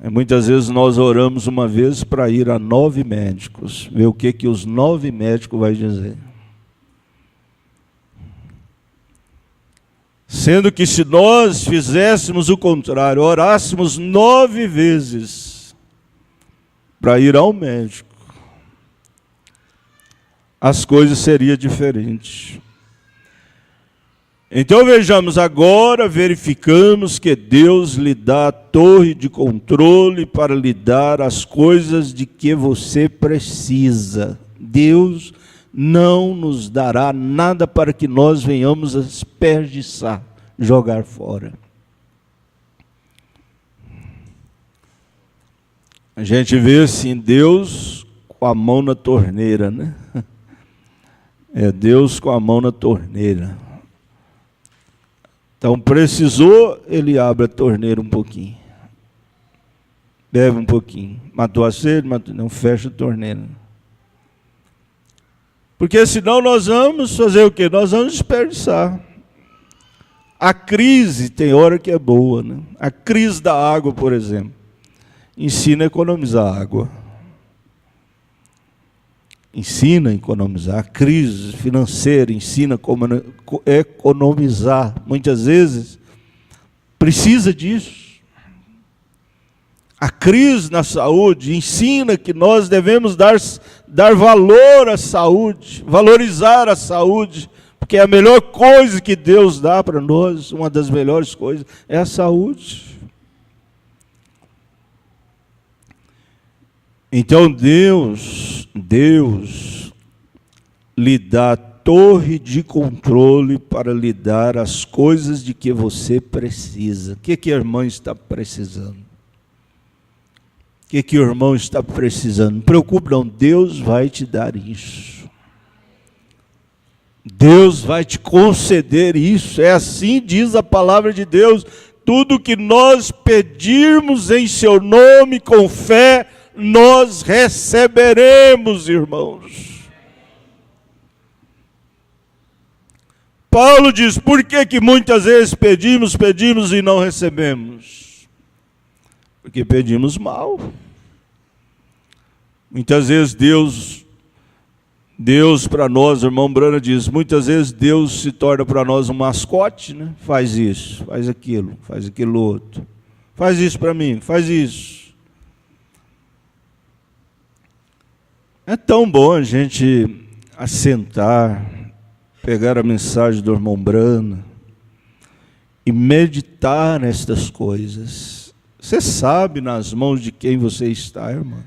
Muitas vezes nós oramos uma vez para ir a 9 médicos, ver o que os 9 médicos vão dizer. Sendo que se nós fizéssemos o contrário, orássemos 9 vezes para ir ao médico, as coisas seriam diferentes. Então vejamos agora, verificamos que Deus lhe dá a torre de controle para lhe dar as coisas de que você precisa. Deus não nos dará nada para que nós venhamos a desperdiçar, jogar fora. A gente vê assim, Deus com a mão na torneira, né? É Deus com a mão na torneira. Então, precisou, ele abre a torneira um pouquinho. Bebe um pouquinho. Matou a sede, não fecha a torneira. Porque senão nós vamos fazer o quê? Nós vamos desperdiçar. A crise tem hora que é boa, né? A crise da água, por exemplo, ensina a economizar água. Ensina a economizar. A crise financeira ensina como economizar. Muitas vezes precisa disso. A crise na saúde ensina que nós devemos dar valor à saúde, valorizar a saúde, porque é a melhor coisa que Deus dá para nós, uma das melhores coisas, é a saúde. Então Deus lhe dá torre de controle para lhe dar as coisas de que você precisa. O que a irmã está precisando? O que o irmão está precisando? Não preocupe não, Deus vai te dar isso. Deus vai te conceder isso. É assim diz a palavra de Deus. Tudo que nós pedirmos em seu nome com fé, nós receberemos, irmãos. Paulo diz, por que muitas vezes pedimos e não recebemos? Porque pedimos mal. Muitas vezes Deus para nós, o irmão Brana diz, muitas vezes Deus se torna para nós um mascote, né? Faz isso, faz aquilo outro. Faz isso para mim, faz isso. É tão bom a gente assentar, pegar a mensagem do irmão Brana e meditar nestas coisas. Você sabe nas mãos de quem você está, irmão.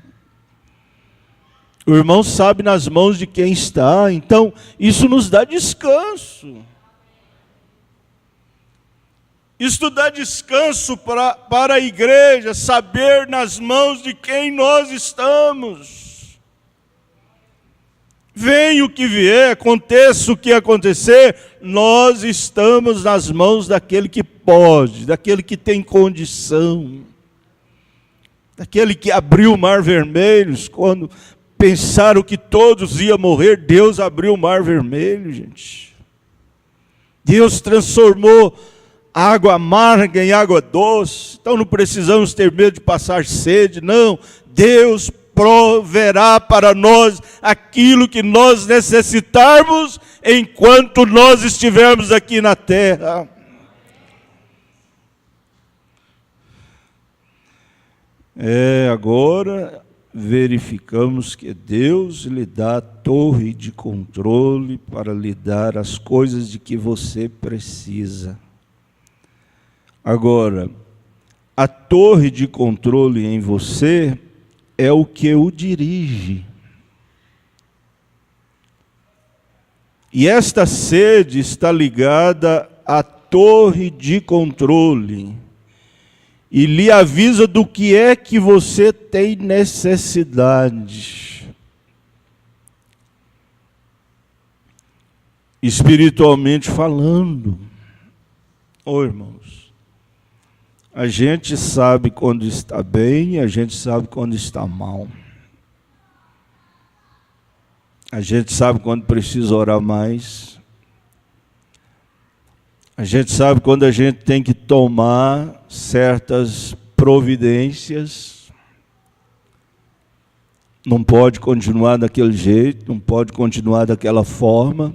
O irmão sabe nas mãos de quem está, então isso nos dá descanso. Isso dá descanso para a igreja, saber nas mãos de quem nós estamos. Venha o que vier, aconteça o que acontecer, nós estamos nas mãos daquele que pode, daquele que tem condição, daquele que abriu o mar vermelho. Quando pensaram que todos iam morrer, Deus abriu o mar vermelho, gente. Deus transformou a água amarga em água doce. Então não precisamos ter medo de passar sede, não. Deus proverá para nós aquilo que nós necessitarmos enquanto nós estivermos aqui na terra. Agora verificamos que Deus lhe dá a torre de controle para lhe dar as coisas de que você precisa. Agora, a torre de controle em você é o que o dirige. E esta sede está ligada à torre de controle e lhe avisa do que é que você tem necessidade. Espiritualmente falando. Irmãos, a gente sabe quando está bem, a gente sabe quando está mal. A gente sabe quando precisa orar mais. A gente sabe quando a gente tem que tomar certas providências. Não pode continuar daquele jeito, não pode continuar daquela forma.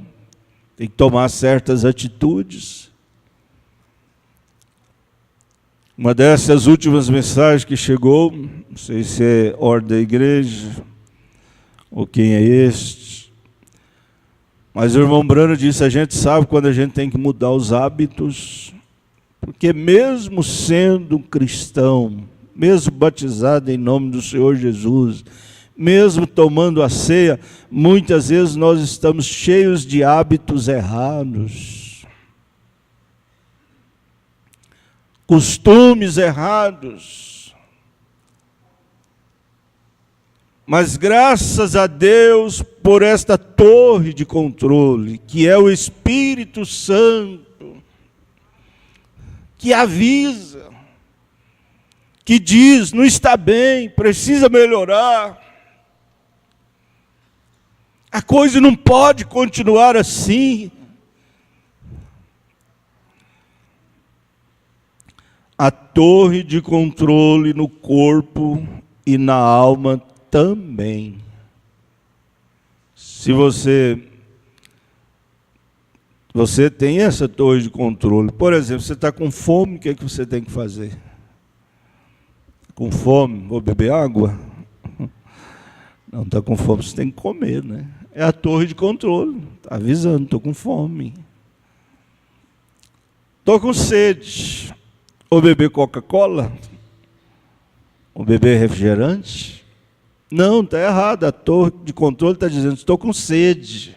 Tem que tomar certas atitudes. Uma dessas últimas mensagens que chegou, não sei se é ordem da igreja, ou quem é este, mas o irmão Brana disse, a gente sabe quando a gente tem que mudar os hábitos, porque mesmo sendo um cristão, mesmo batizado em nome do Senhor Jesus, mesmo tomando a ceia, muitas vezes nós estamos cheios de hábitos errados. Costumes errados. Mas graças a Deus por esta torre de controle, que é o Espírito Santo, que avisa, que diz, não está bem, precisa melhorar. A coisa não pode continuar assim. A torre de controle no corpo e na alma também. Se você tem essa torre de controle, por exemplo, você está com fome, o que é que você tem que fazer? com fome, vou beber água? Não, está com fome, você tem que comer, né? É a torre de controle, está avisando, estou com fome. Estou com sede. Ou beber Coca-Cola? Ou beber refrigerante? Não, está errado, a torre de controle está dizendo, estou com sede,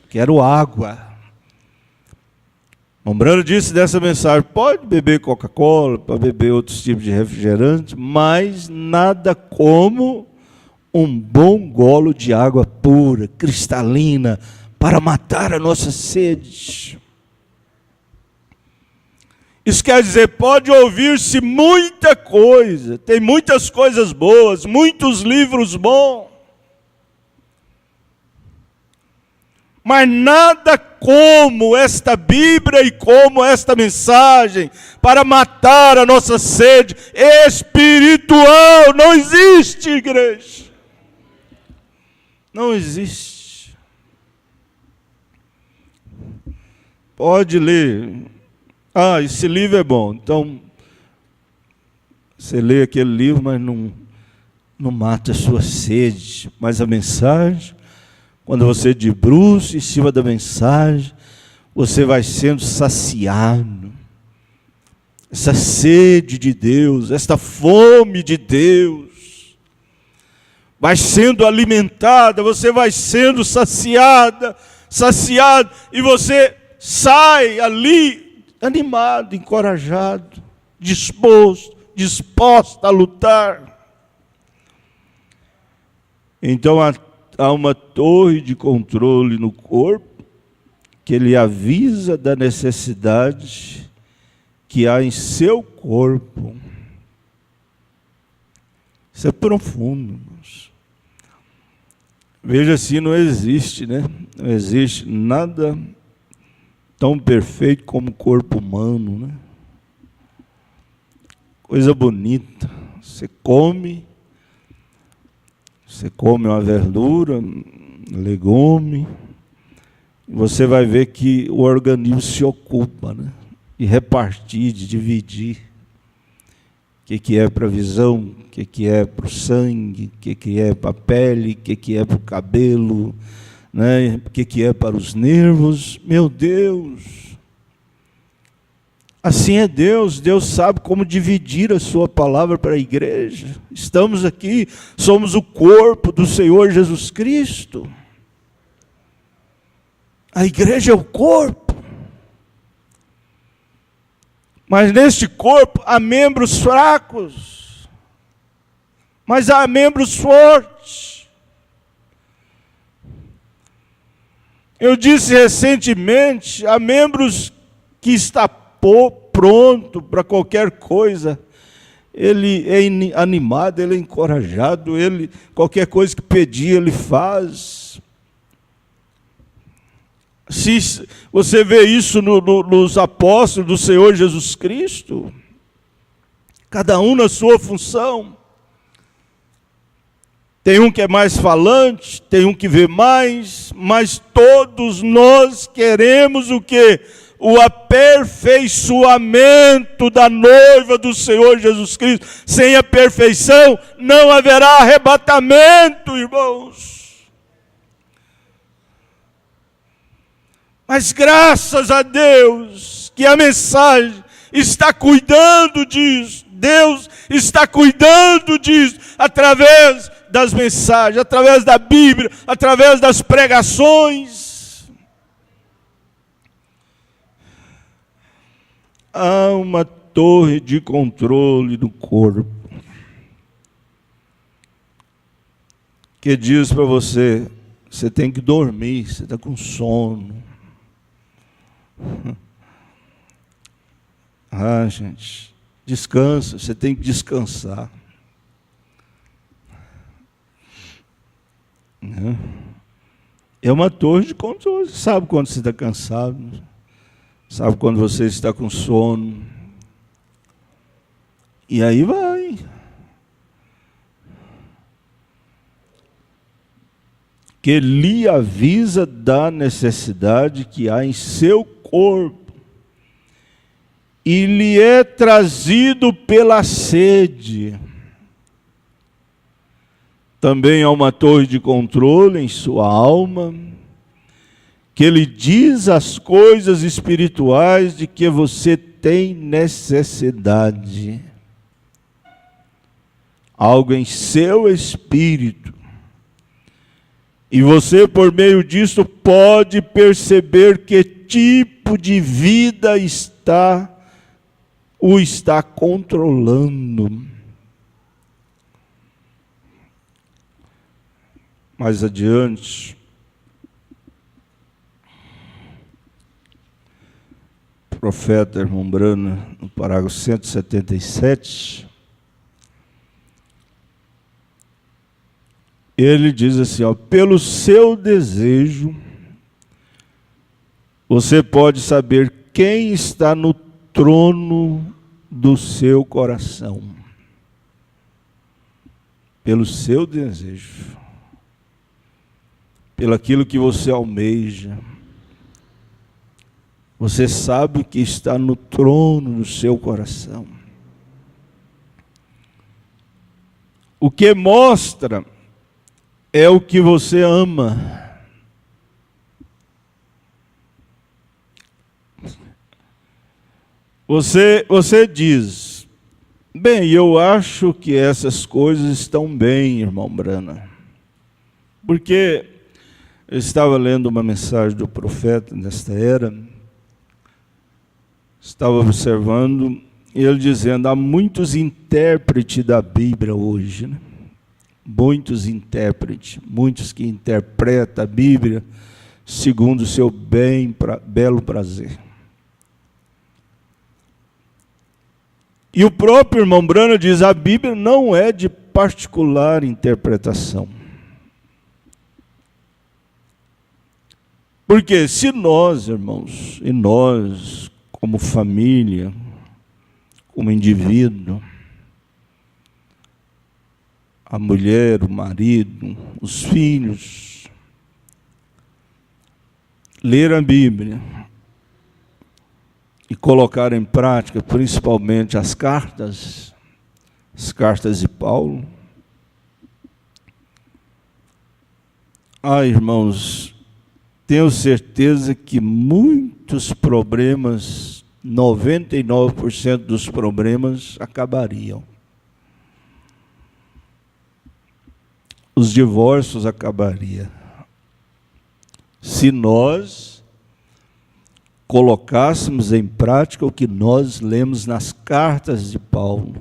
quero água. Mombrano disse nessa mensagem, pode beber Coca-Cola, pode beber outros tipos de refrigerante, mas nada como um bom golo de água pura, cristalina, para matar a nossa sede. Isso quer dizer, pode ouvir-se muita coisa, tem muitas coisas boas, muitos livros bons, mas nada como esta Bíblia e como esta mensagem para matar a nossa sede espiritual. Não existe, igreja. Não existe. Pode ler. Ah, esse livro é bom. Então, você lê aquele livro, mas não mata a sua sede. Mas a mensagem, quando você debruça em cima da mensagem, você vai sendo saciado. Essa sede de Deus, esta fome de Deus, vai sendo alimentada, você vai sendo saciado, e você sai ali animado, encorajado, disposto a lutar. Então há uma torre de controle no corpo que ele avisa da necessidade que há em seu corpo. Isso é profundo, irmãos. Veja assim, não existe, né? Não existe nada tão perfeito como o corpo humano, né? Coisa bonita. Você come uma verdura, um legume, você vai ver que o organismo se ocupa, né? De repartir, de dividir. O que é para a visão, o que é para o sangue, o que é para a pele, o que é para o cabelo, né? O que é para os nervos. Meu Deus! Assim é Deus. Deus sabe como dividir a sua palavra para a igreja. Estamos aqui, somos o corpo do Senhor Jesus Cristo. A igreja é o corpo. Mas neste corpo há membros fracos, mas há membros fortes. Eu disse recentemente, há membros que está pronto para qualquer coisa. Ele é animado, ele é encorajado, qualquer coisa que pedir, ele faz. Se você vê isso nos apóstolos do Senhor Jesus Cristo, cada um na sua função. Tem um que é mais falante, tem um que vê mais, mas todos nós queremos o quê? O aperfeiçoamento da noiva do Senhor Jesus Cristo. Sem a perfeição não haverá arrebatamento, irmãos. Mas graças a Deus que a mensagem está cuidando disso. Deus está cuidando disso através das mensagens, através da Bíblia, através das pregações. Há uma torre de controle do corpo que diz para você, você tem que dormir, você está com sono. Ah, gente, descansa, você tem que descansar. É uma torre de controle. Sabe quando você está cansado, sabe quando você está com sono, e aí vai. Que lhe avisa da necessidade que há em seu corpo, e lhe é trazido pela sede. Também há uma torre de controle em sua alma, que ele diz as coisas espirituais de que você tem necessidade. Algo em seu espírito. E você, por meio disso, pode perceber que tipo de vida está controlando. Mais adiante, o profeta irmão Brana, no parágrafo 177, ele diz assim, ó, pelo seu desejo, você pode saber quem está no trono do seu coração. Pelo seu desejo. Pelo aquilo que você almeja. Você sabe que está no trono do seu coração. O que mostra é o que você ama. Você diz, bem, eu acho que essas coisas estão bem, irmão Brana. Porque eu estava lendo uma mensagem do profeta nesta era, estava observando, e ele dizendo, há muitos intérpretes da Bíblia hoje, né? Muitos intérpretes, muitos que interpretam a Bíblia segundo o seu belo prazer. E o próprio irmão Brana diz, a Bíblia não é de particular interpretação. Porque se nós, irmãos, e nós, como família, como indivíduo, a mulher, o marido, os filhos, ler a Bíblia e colocar em prática, principalmente as cartas de Paulo. Irmãos, tenho certeza que muitos problemas, 99% dos problemas acabariam. Os divórcios acabariam. Se nós colocássemos em prática o que nós lemos nas cartas de Paulo.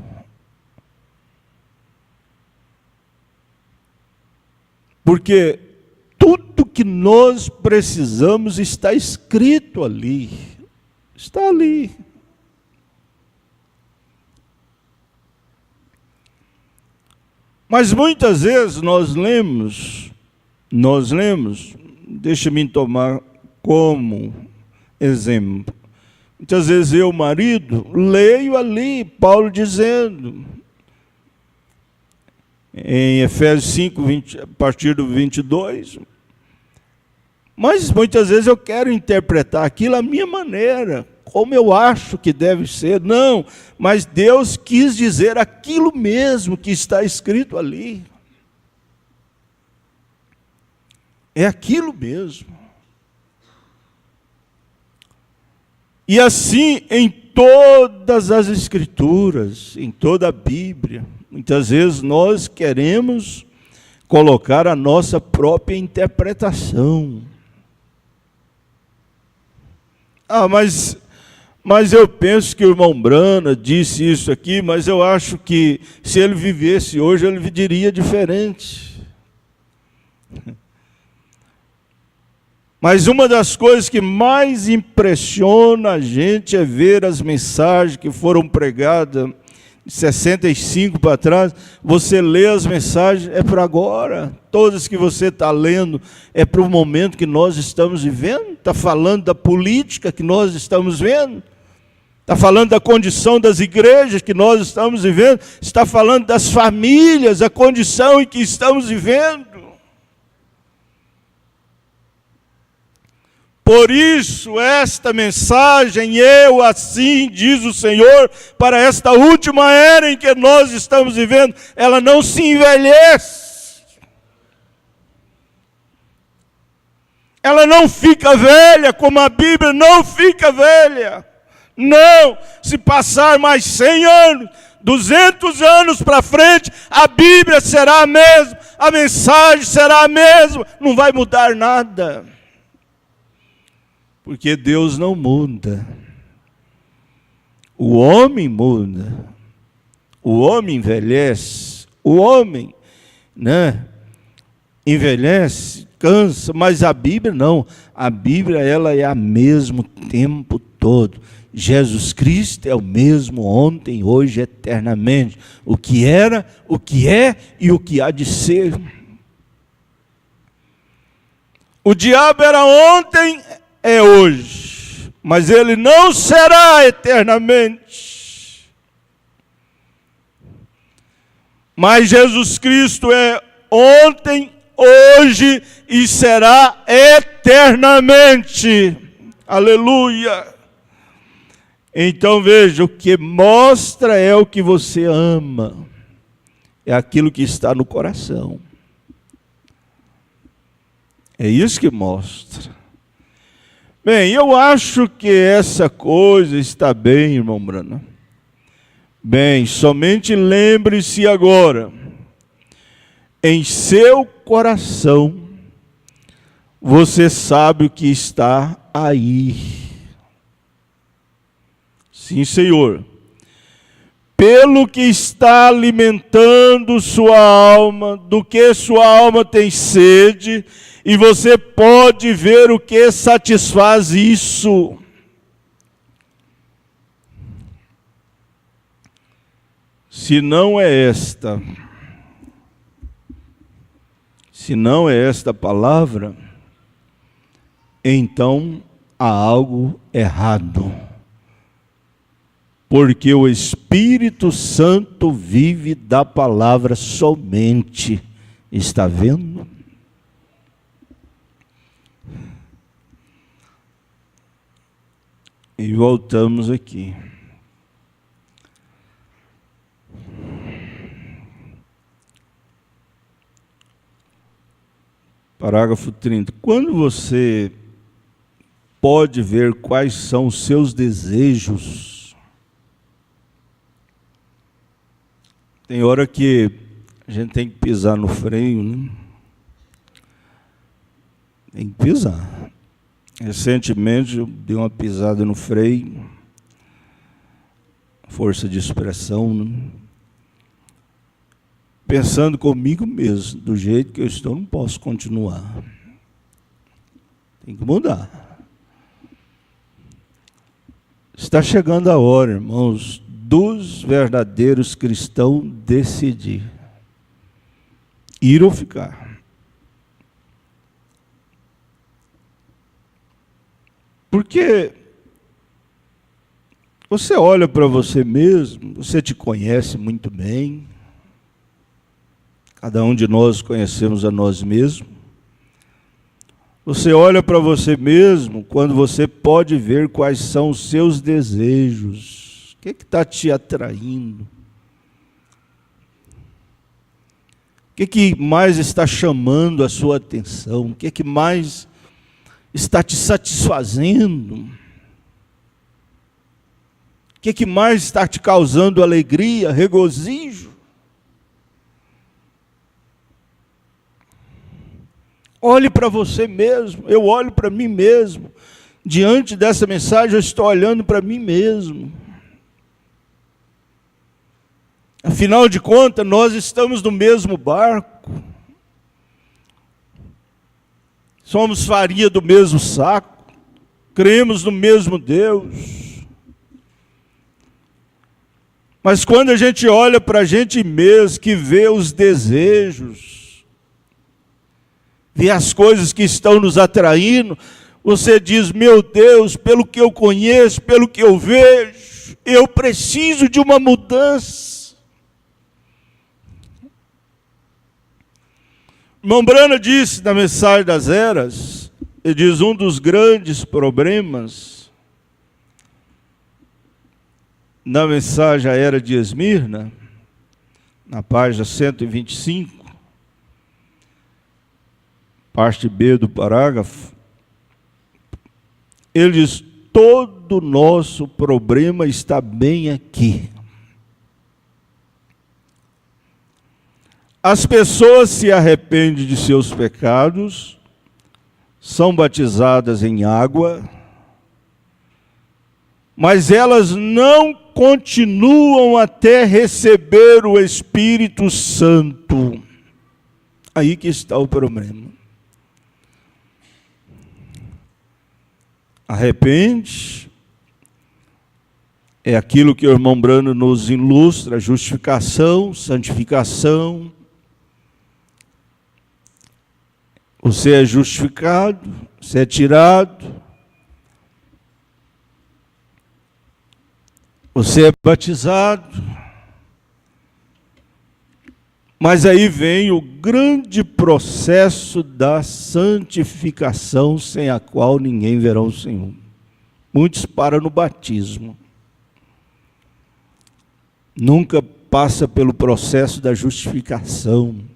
Porque tudo que nós precisamos está escrito ali. Está ali. Mas muitas vezes nós lemos, deixa-me tomar como exemplo. Muitas vezes eu, marido, leio ali Paulo dizendo, em Efésios 5, a partir do 22, mas muitas vezes eu quero interpretar aquilo à minha maneira, como eu acho que deve ser. Não, mas Deus quis dizer aquilo mesmo que está escrito ali. É aquilo mesmo. E assim em todas as Escrituras, em toda a Bíblia, muitas vezes nós queremos colocar a nossa própria interpretação. Mas eu penso que o irmão Brana disse isso aqui, mas eu acho que se ele vivesse hoje, ele diria diferente. Mas uma das coisas que mais impressiona a gente é ver as mensagens que foram pregadas de 65 para trás. Você lê as mensagens, é para agora. Todas que você está lendo é para o momento que nós estamos vivendo. Está falando da política que nós estamos vendo. Está falando da condição das igrejas que nós estamos vivendo. Está falando das famílias, a condição em que estamos vivendo. Por isso, esta mensagem, eu assim, diz o Senhor, para esta última era em que nós estamos vivendo, ela não se envelhece. ela não fica velha, como a Bíblia não fica velha. Não, se passar mais 100 anos, 200 anos para frente, a Bíblia será a mesma, a mensagem será a mesma, não vai mudar nada. Porque Deus não muda. O homem muda. O homem envelhece. O homem, envelhece, cansa, mas a Bíblia não. A Bíblia, ela é a mesmo tempo todo. Jesus Cristo é o mesmo ontem, hoje, eternamente. O que era, o que é e o que há de ser. O diabo era ontem, é hoje, mas ele não será eternamente. Mas Jesus Cristo é ontem, hoje e será eternamente. Aleluia! Então veja, o que mostra é o que você ama, é aquilo que está no coração. É isso que mostra. Bem, eu acho que essa coisa está bem, irmão Brana. Bem, somente lembre-se agora, em seu coração, você sabe o que está aí. Sim, Senhor. Pelo que está alimentando sua alma, do que sua alma tem sede, e você pode ver o que satisfaz isso. Se não é esta palavra, então há algo errado. Porque o Espírito Santo vive da palavra somente. Está vendo? E voltamos aqui. Parágrafo 30. Quando você pode ver quais são os seus desejos, tem hora que a gente tem que pisar no freio, né? Tem que pisar. Recentemente eu dei uma pisada no freio, força de expressão, né? Pensando comigo mesmo, do jeito que eu estou, não posso continuar. Tem que mudar. Está chegando a hora, irmãos, dos verdadeiros cristãos decidir. Ir ou ficar. Porque você olha para você mesmo, você te conhece muito bem. Cada um de nós conhecemos a nós mesmos. Você olha para você mesmo quando você pode ver quais são os seus desejos. O que está te atraindo? O que mais está chamando a sua atenção? O que mais está te satisfazendo? O que mais está te causando alegria, regozijo? Olhe para você mesmo, eu olho para mim mesmo. Diante dessa mensagem eu estou olhando para mim mesmo. Afinal de contas, nós estamos no mesmo barco. Somos farinha do mesmo saco. Cremos no mesmo Deus. Mas quando a gente olha para a gente mesmo, que vê os desejos, vê as coisas que estão nos atraindo, você diz, meu Deus, pelo que eu conheço, pelo que eu vejo, eu preciso de uma mudança. Irmão Brana disse na mensagem das eras, ele diz, um dos grandes problemas na mensagem à era de Esmirna, na página 125, parte B do parágrafo, ele diz: todo o nosso problema está bem aqui. As pessoas se arrependem de seus pecados, são batizadas em água, mas elas não continuam até receber o Espírito Santo. Aí que está o problema. Arrepende, é aquilo que o irmão Brando nos ilustra: justificação, santificação. Você é justificado, você é tirado, você é batizado, mas aí vem o grande processo da santificação, sem a qual ninguém verá o Senhor. Muitos param no batismo, nunca passa pelo processo da justificação.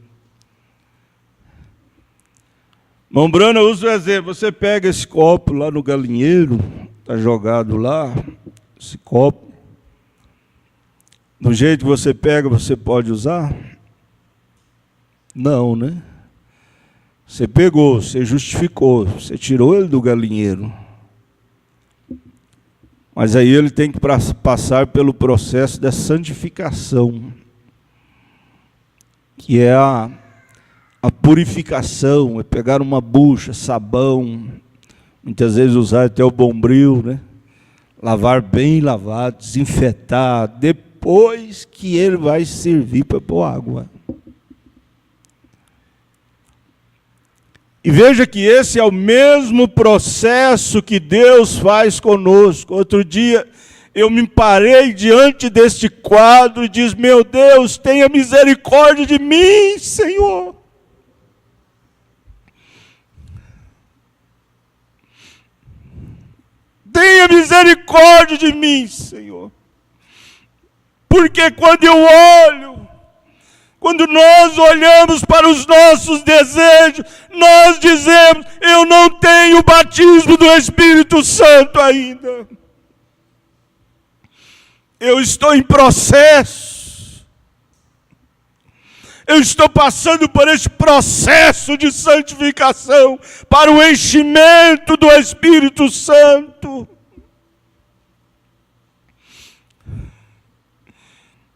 Irmão Brana usa o exemplo: você pega esse copo lá no galinheiro, está jogado lá, esse copo, do jeito que você pega, você pode usar? Não, né? Você pegou, você justificou, você tirou ele do galinheiro. Mas aí ele tem que passar pelo processo da santificação, que é a purificação, é pegar uma bucha, sabão, muitas vezes usar até o bombril, né? Lavar bem lavado, desinfetar, depois que ele vai servir para pôr água. E veja que esse é o mesmo processo que Deus faz conosco. Outro dia eu me parei diante deste quadro e disse: meu Deus, tenha misericórdia de mim, Senhor. Tenha misericórdia de mim, Senhor. Porque quando eu olho, quando nós olhamos para os nossos desejos, nós dizemos: eu não tenho o batismo do Espírito Santo ainda. Eu estou em processo. Eu estou passando por este processo de santificação para o enchimento do Espírito Santo.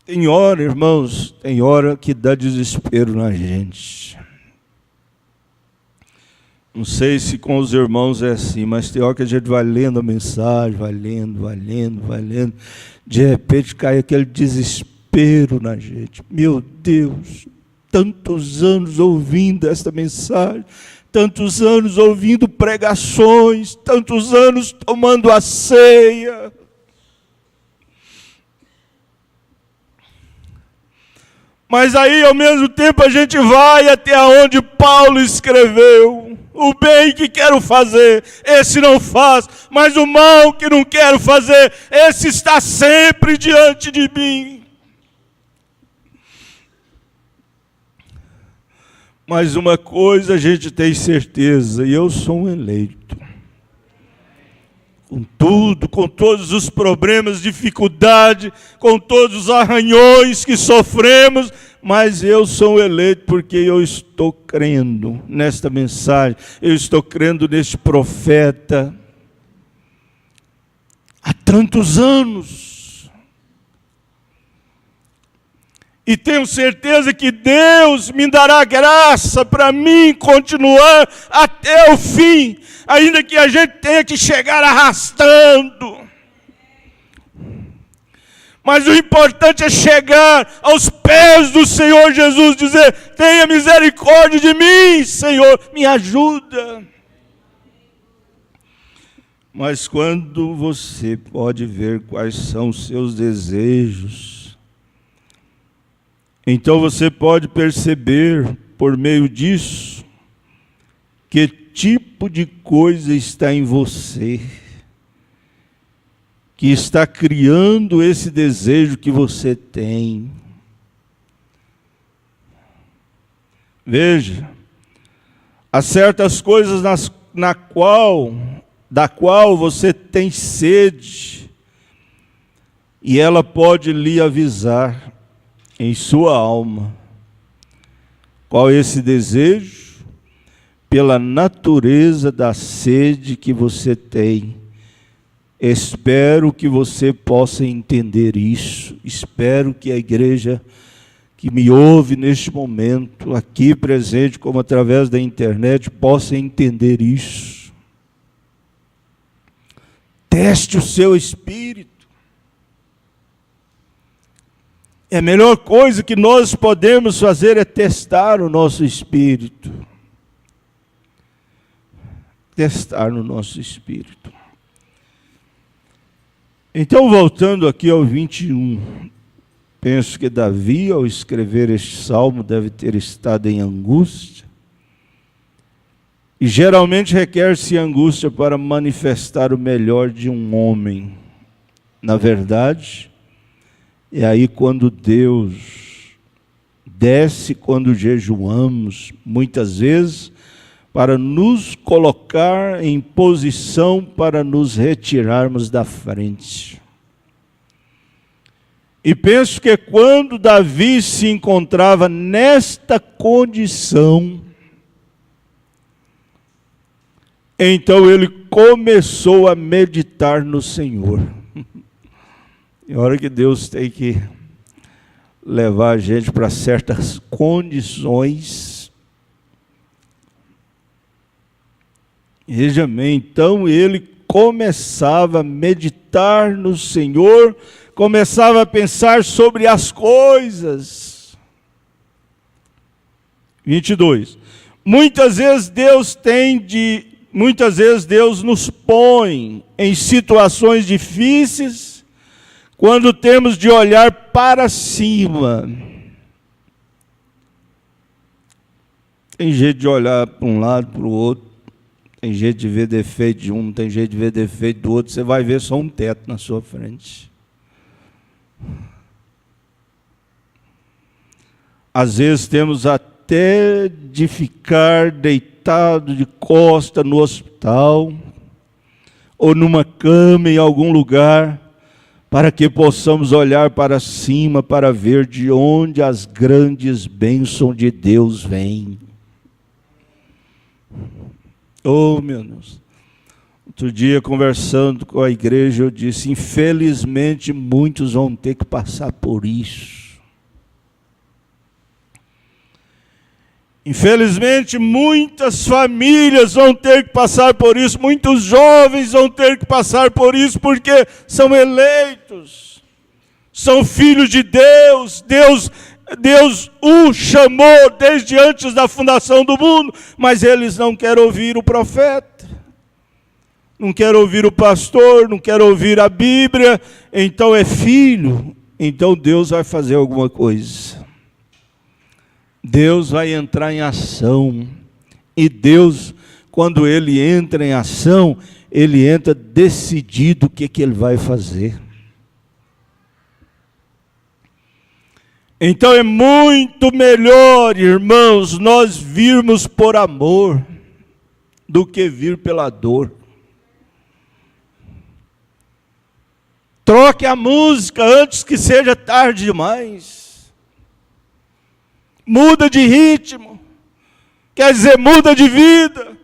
Tem hora, irmãos, tem hora que dá desespero na gente. Não sei se com os irmãos é assim, mas tem hora que a gente vai lendo a mensagem, vai lendo. De repente cai aquele desespero na gente. Meu Deus, tantos anos ouvindo esta mensagem, tantos anos ouvindo pregações, tantos anos tomando a ceia. Mas aí, ao mesmo tempo, a gente vai até onde Paulo escreveu: o bem que quero fazer, esse não faz, mas o mal que não quero fazer, esse está sempre diante de mim. Mas uma coisa a gente tem certeza: e eu sou um eleito. Com tudo, com todos os problemas, dificuldade, com todos os arranhões que sofremos, mas eu sou eleito porque eu estou crendo nesta mensagem, eu estou crendo neste profeta há tantos anos. E tenho certeza que Deus me dará graça para mim continuar até o fim, ainda que a gente tenha que chegar arrastando. Mas o importante é chegar aos pés do Senhor Jesus, dizer: tenha misericórdia de mim, Senhor, me ajuda. Mas quando você pode ver quais são os seus desejos, então você pode perceber, por meio disso, que tipo de coisa está em você, que está criando esse desejo que você tem. Veja, há certas coisas na qual da qual você tem sede, e ela pode lhe avisar em sua alma. Qual é esse desejo? Pela natureza da sede que você tem. Espero que você possa entender isso. Espero que a igreja que me ouve neste momento, aqui presente, como através da internet, possa entender isso. Teste o seu espírito. A melhor coisa que nós podemos fazer é testar o nosso espírito. Testar no nosso espírito. Então, voltando aqui ao 21, penso que Davi, ao escrever este salmo, deve ter estado em angústia. E geralmente requer-se angústia para manifestar o melhor de um homem. Na verdade, é aí quando Deus desce, quando jejuamos, muitas vezes, para nos colocar em posição para nos retirarmos da frente. E penso que quando Davi se encontrava nesta condição, então ele começou a meditar no Senhor. É hora que Deus tem que levar a gente para certas condições. Veja bem, então ele começava a meditar no Senhor, começava a pensar sobre as coisas. 22. Muitas vezes Deus nos põe em situações difíceis, quando temos de olhar para cima. Tem jeito de olhar para um lado, para o outro. Tem jeito de ver defeito de um, tem jeito de ver defeito do outro. Você vai ver só um teto na sua frente. Às vezes temos até de ficar deitado de costa no hospital, ou numa cama em algum lugar, para que possamos olhar para cima, para ver de onde as grandes bênçãos de Deus vêm. Oh, meu Deus. Outro dia, conversando com a igreja, eu disse, infelizmente, muitos vão ter que passar por isso. Infelizmente, muitas famílias vão ter que passar por isso, muitos jovens vão ter que passar por isso, porque são eleitos, são filhos de Deus, Deus o chamou desde antes da fundação do mundo, mas eles não querem ouvir o profeta, não querem ouvir o pastor, não querem ouvir a Bíblia, então é filho, então Deus vai fazer alguma coisa. Deus vai entrar em ação, e Deus, quando Ele entra em ação, Ele entra decidido o que Ele vai fazer. Então é muito melhor, irmãos, nós virmos por amor, do que vir pela dor. Troque a música antes que seja tarde demais. Muda de ritmo, quer dizer, muda de vida,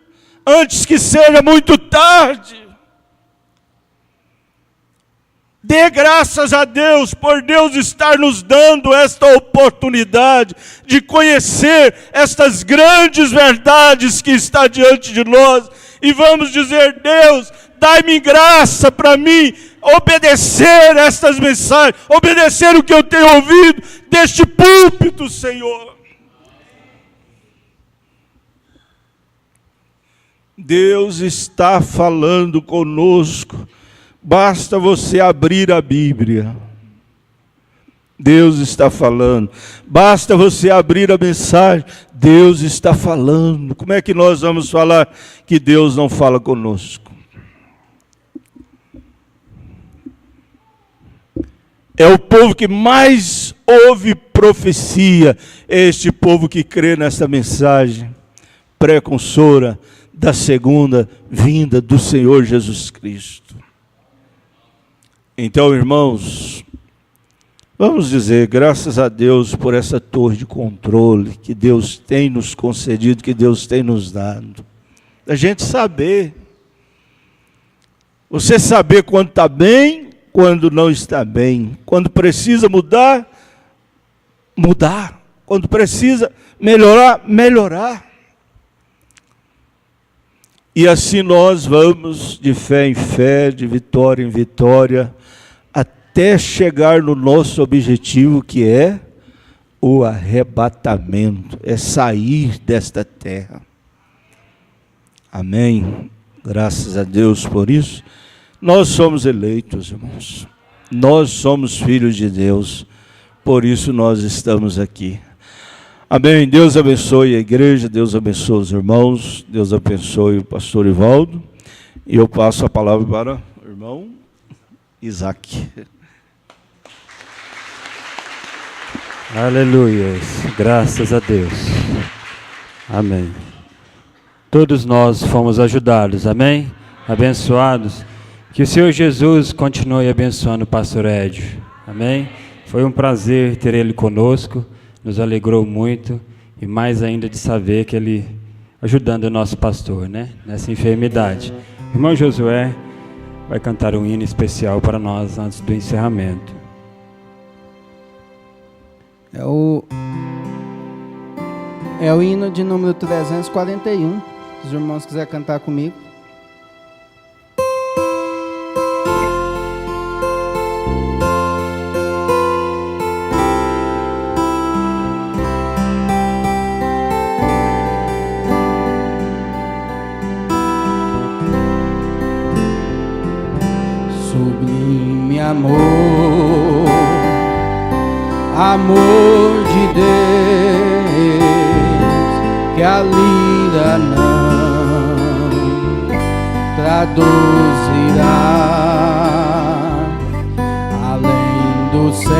antes que seja muito tarde. Dê graças a Deus, por Deus estar nos dando esta oportunidade de conhecer estas grandes verdades que está diante de nós. E vamos dizer, Deus, dai-me graça para mim obedecer estas mensagens, obedecer o que eu tenho ouvido deste púlpito, Senhor. Deus está falando conosco, basta você abrir a Bíblia. Deus está falando, basta você abrir a mensagem, Deus está falando. Como é que nós vamos falar que Deus não fala conosco? É o povo que mais ouve profecia, é este povo que crê nessa mensagem precursora da segunda vinda do Senhor Jesus Cristo. Então, irmãos, vamos dizer graças a Deus por essa torre de controle que Deus tem nos concedido, que Deus tem nos dado. A gente saber, você saber quando está bem, quando não está bem, quando precisa mudar, mudar, quando precisa melhorar, melhorar. E assim nós vamos de fé em fé, de vitória em vitória, até chegar no nosso objetivo, que é o arrebatamento, é sair desta terra. Amém? Graças a Deus por isso. Nós somos eleitos, irmãos. Nós somos filhos de Deus. Por isso nós estamos aqui. Amém. Deus abençoe a igreja, Deus abençoe os irmãos, Deus abençoe o pastor Ivaldo. E eu passo a palavra para o irmão Isaac. Aleluia, graças a Deus. Amém. Todos nós fomos ajudados, amém? Abençoados. Que o Senhor Jesus continue abençoando o pastor Edio, amém? Foi um prazer ter ele conosco, nos alegrou muito, e mais ainda de saber que ele ajudando o nosso pastor, né? Nessa enfermidade. O irmão Josué vai cantar um hino especial para nós antes do encerramento. É o hino de número 341. Se os irmãos quiserem cantar comigo. Sublime amor, amor de Deus, que a lira não traduzirá, além do céu,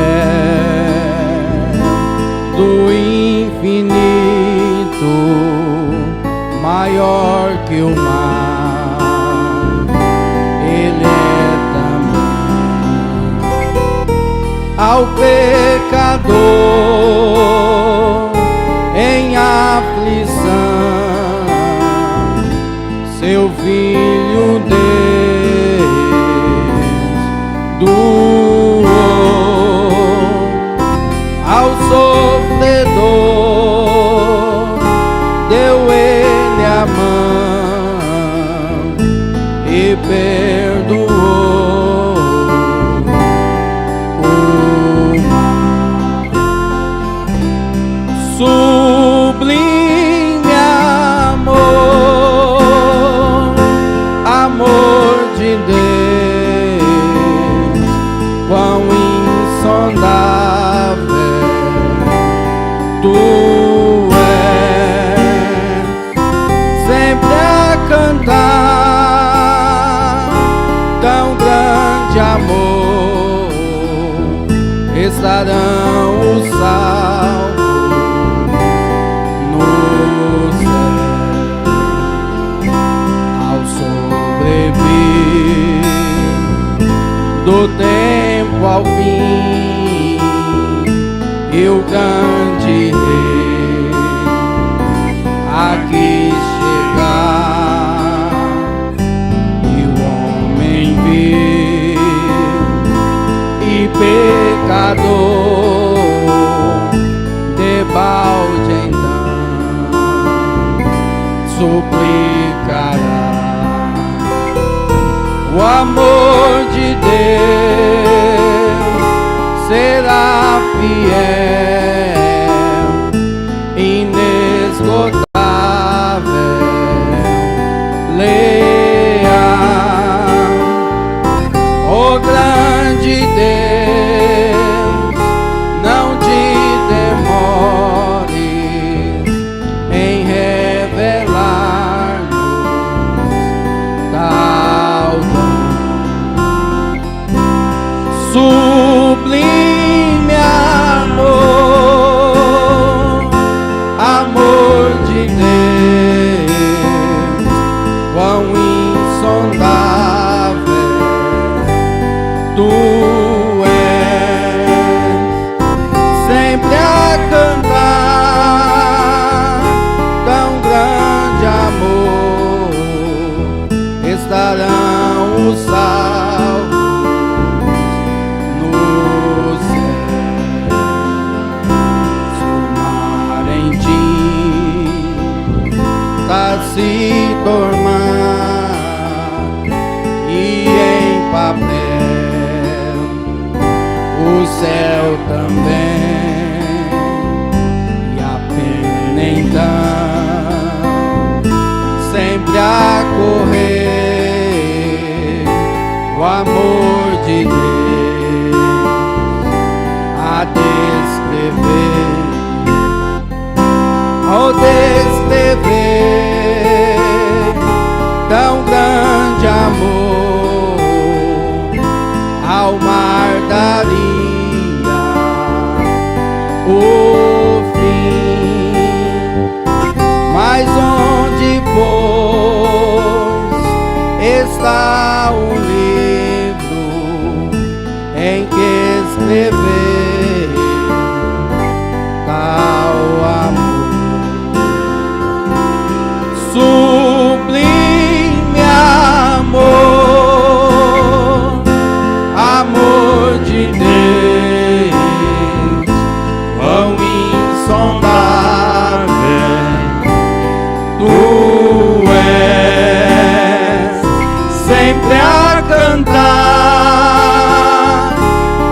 do infinito, maior que o mar, Ele é também ao pecador em aflição, seu Filho Deus doou ao sofredor, deu Ele a mão e perdoou. Sublime amor, amor de Deus, quão insondável tu és, sempre a cantar tão grande amor, estarão os salvos no céu, ao sobrevir do tempo ao fim, e o grande rei aqui chegar, e o homem vil e pecador debalde então suplicará. O amor de Deus será fiel, inesgotável, leal. O grande Deus, não te demores em revelar-nos tal dom. Sublime amor, amor de Deus, Tu és sempre a cantar, tão grande amor, estarão os salvos no céu. Se o mar em ti tá se tornar e em papel o céu também, e a pena então sempre a correr, o amor de Deus a descrever, ao descrever tão grande amor, ao mar daria o fim, mas onde pois está o livro em que escrever tal amor? Sublime amor, amor de Deus, quão insondável tu és, sempre a cantar,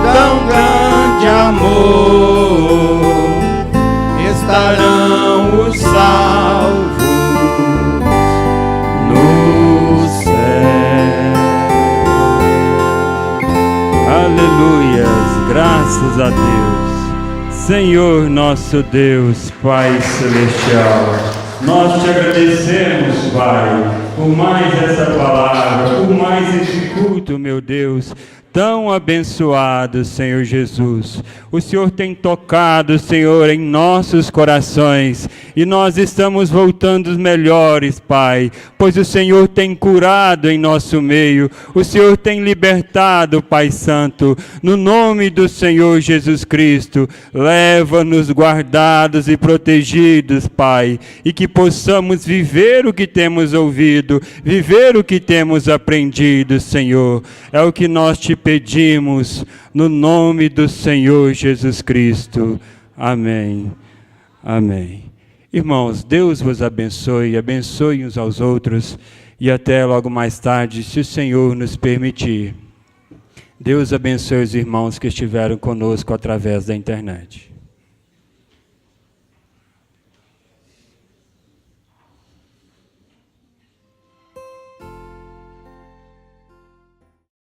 tão grande amor, estarão os salvos no céu. Aleluias, graças a Deus. Senhor nosso Deus, Pai Celestial, nós te agradecemos, Pai, por mais essa palavra, por mais esse culto, meu Deus, tão abençoado, Senhor Jesus. O Senhor tem tocado, Senhor, em nossos corações, e nós estamos voltando melhores, Pai, pois o Senhor tem curado em nosso meio, o Senhor tem libertado, Pai Santo, no nome do Senhor Jesus Cristo. Leva-nos guardados e protegidos, Pai, e que possamos viver o que temos ouvido, viver o que temos aprendido, Senhor. É o que nós te pedimos, no nome do Senhor Jesus Cristo. Amém. Amém. Irmãos, Deus vos abençoe, abençoe uns aos outros, e até logo mais tarde, se o Senhor nos permitir. Deus abençoe os irmãos que estiveram conosco através da internet.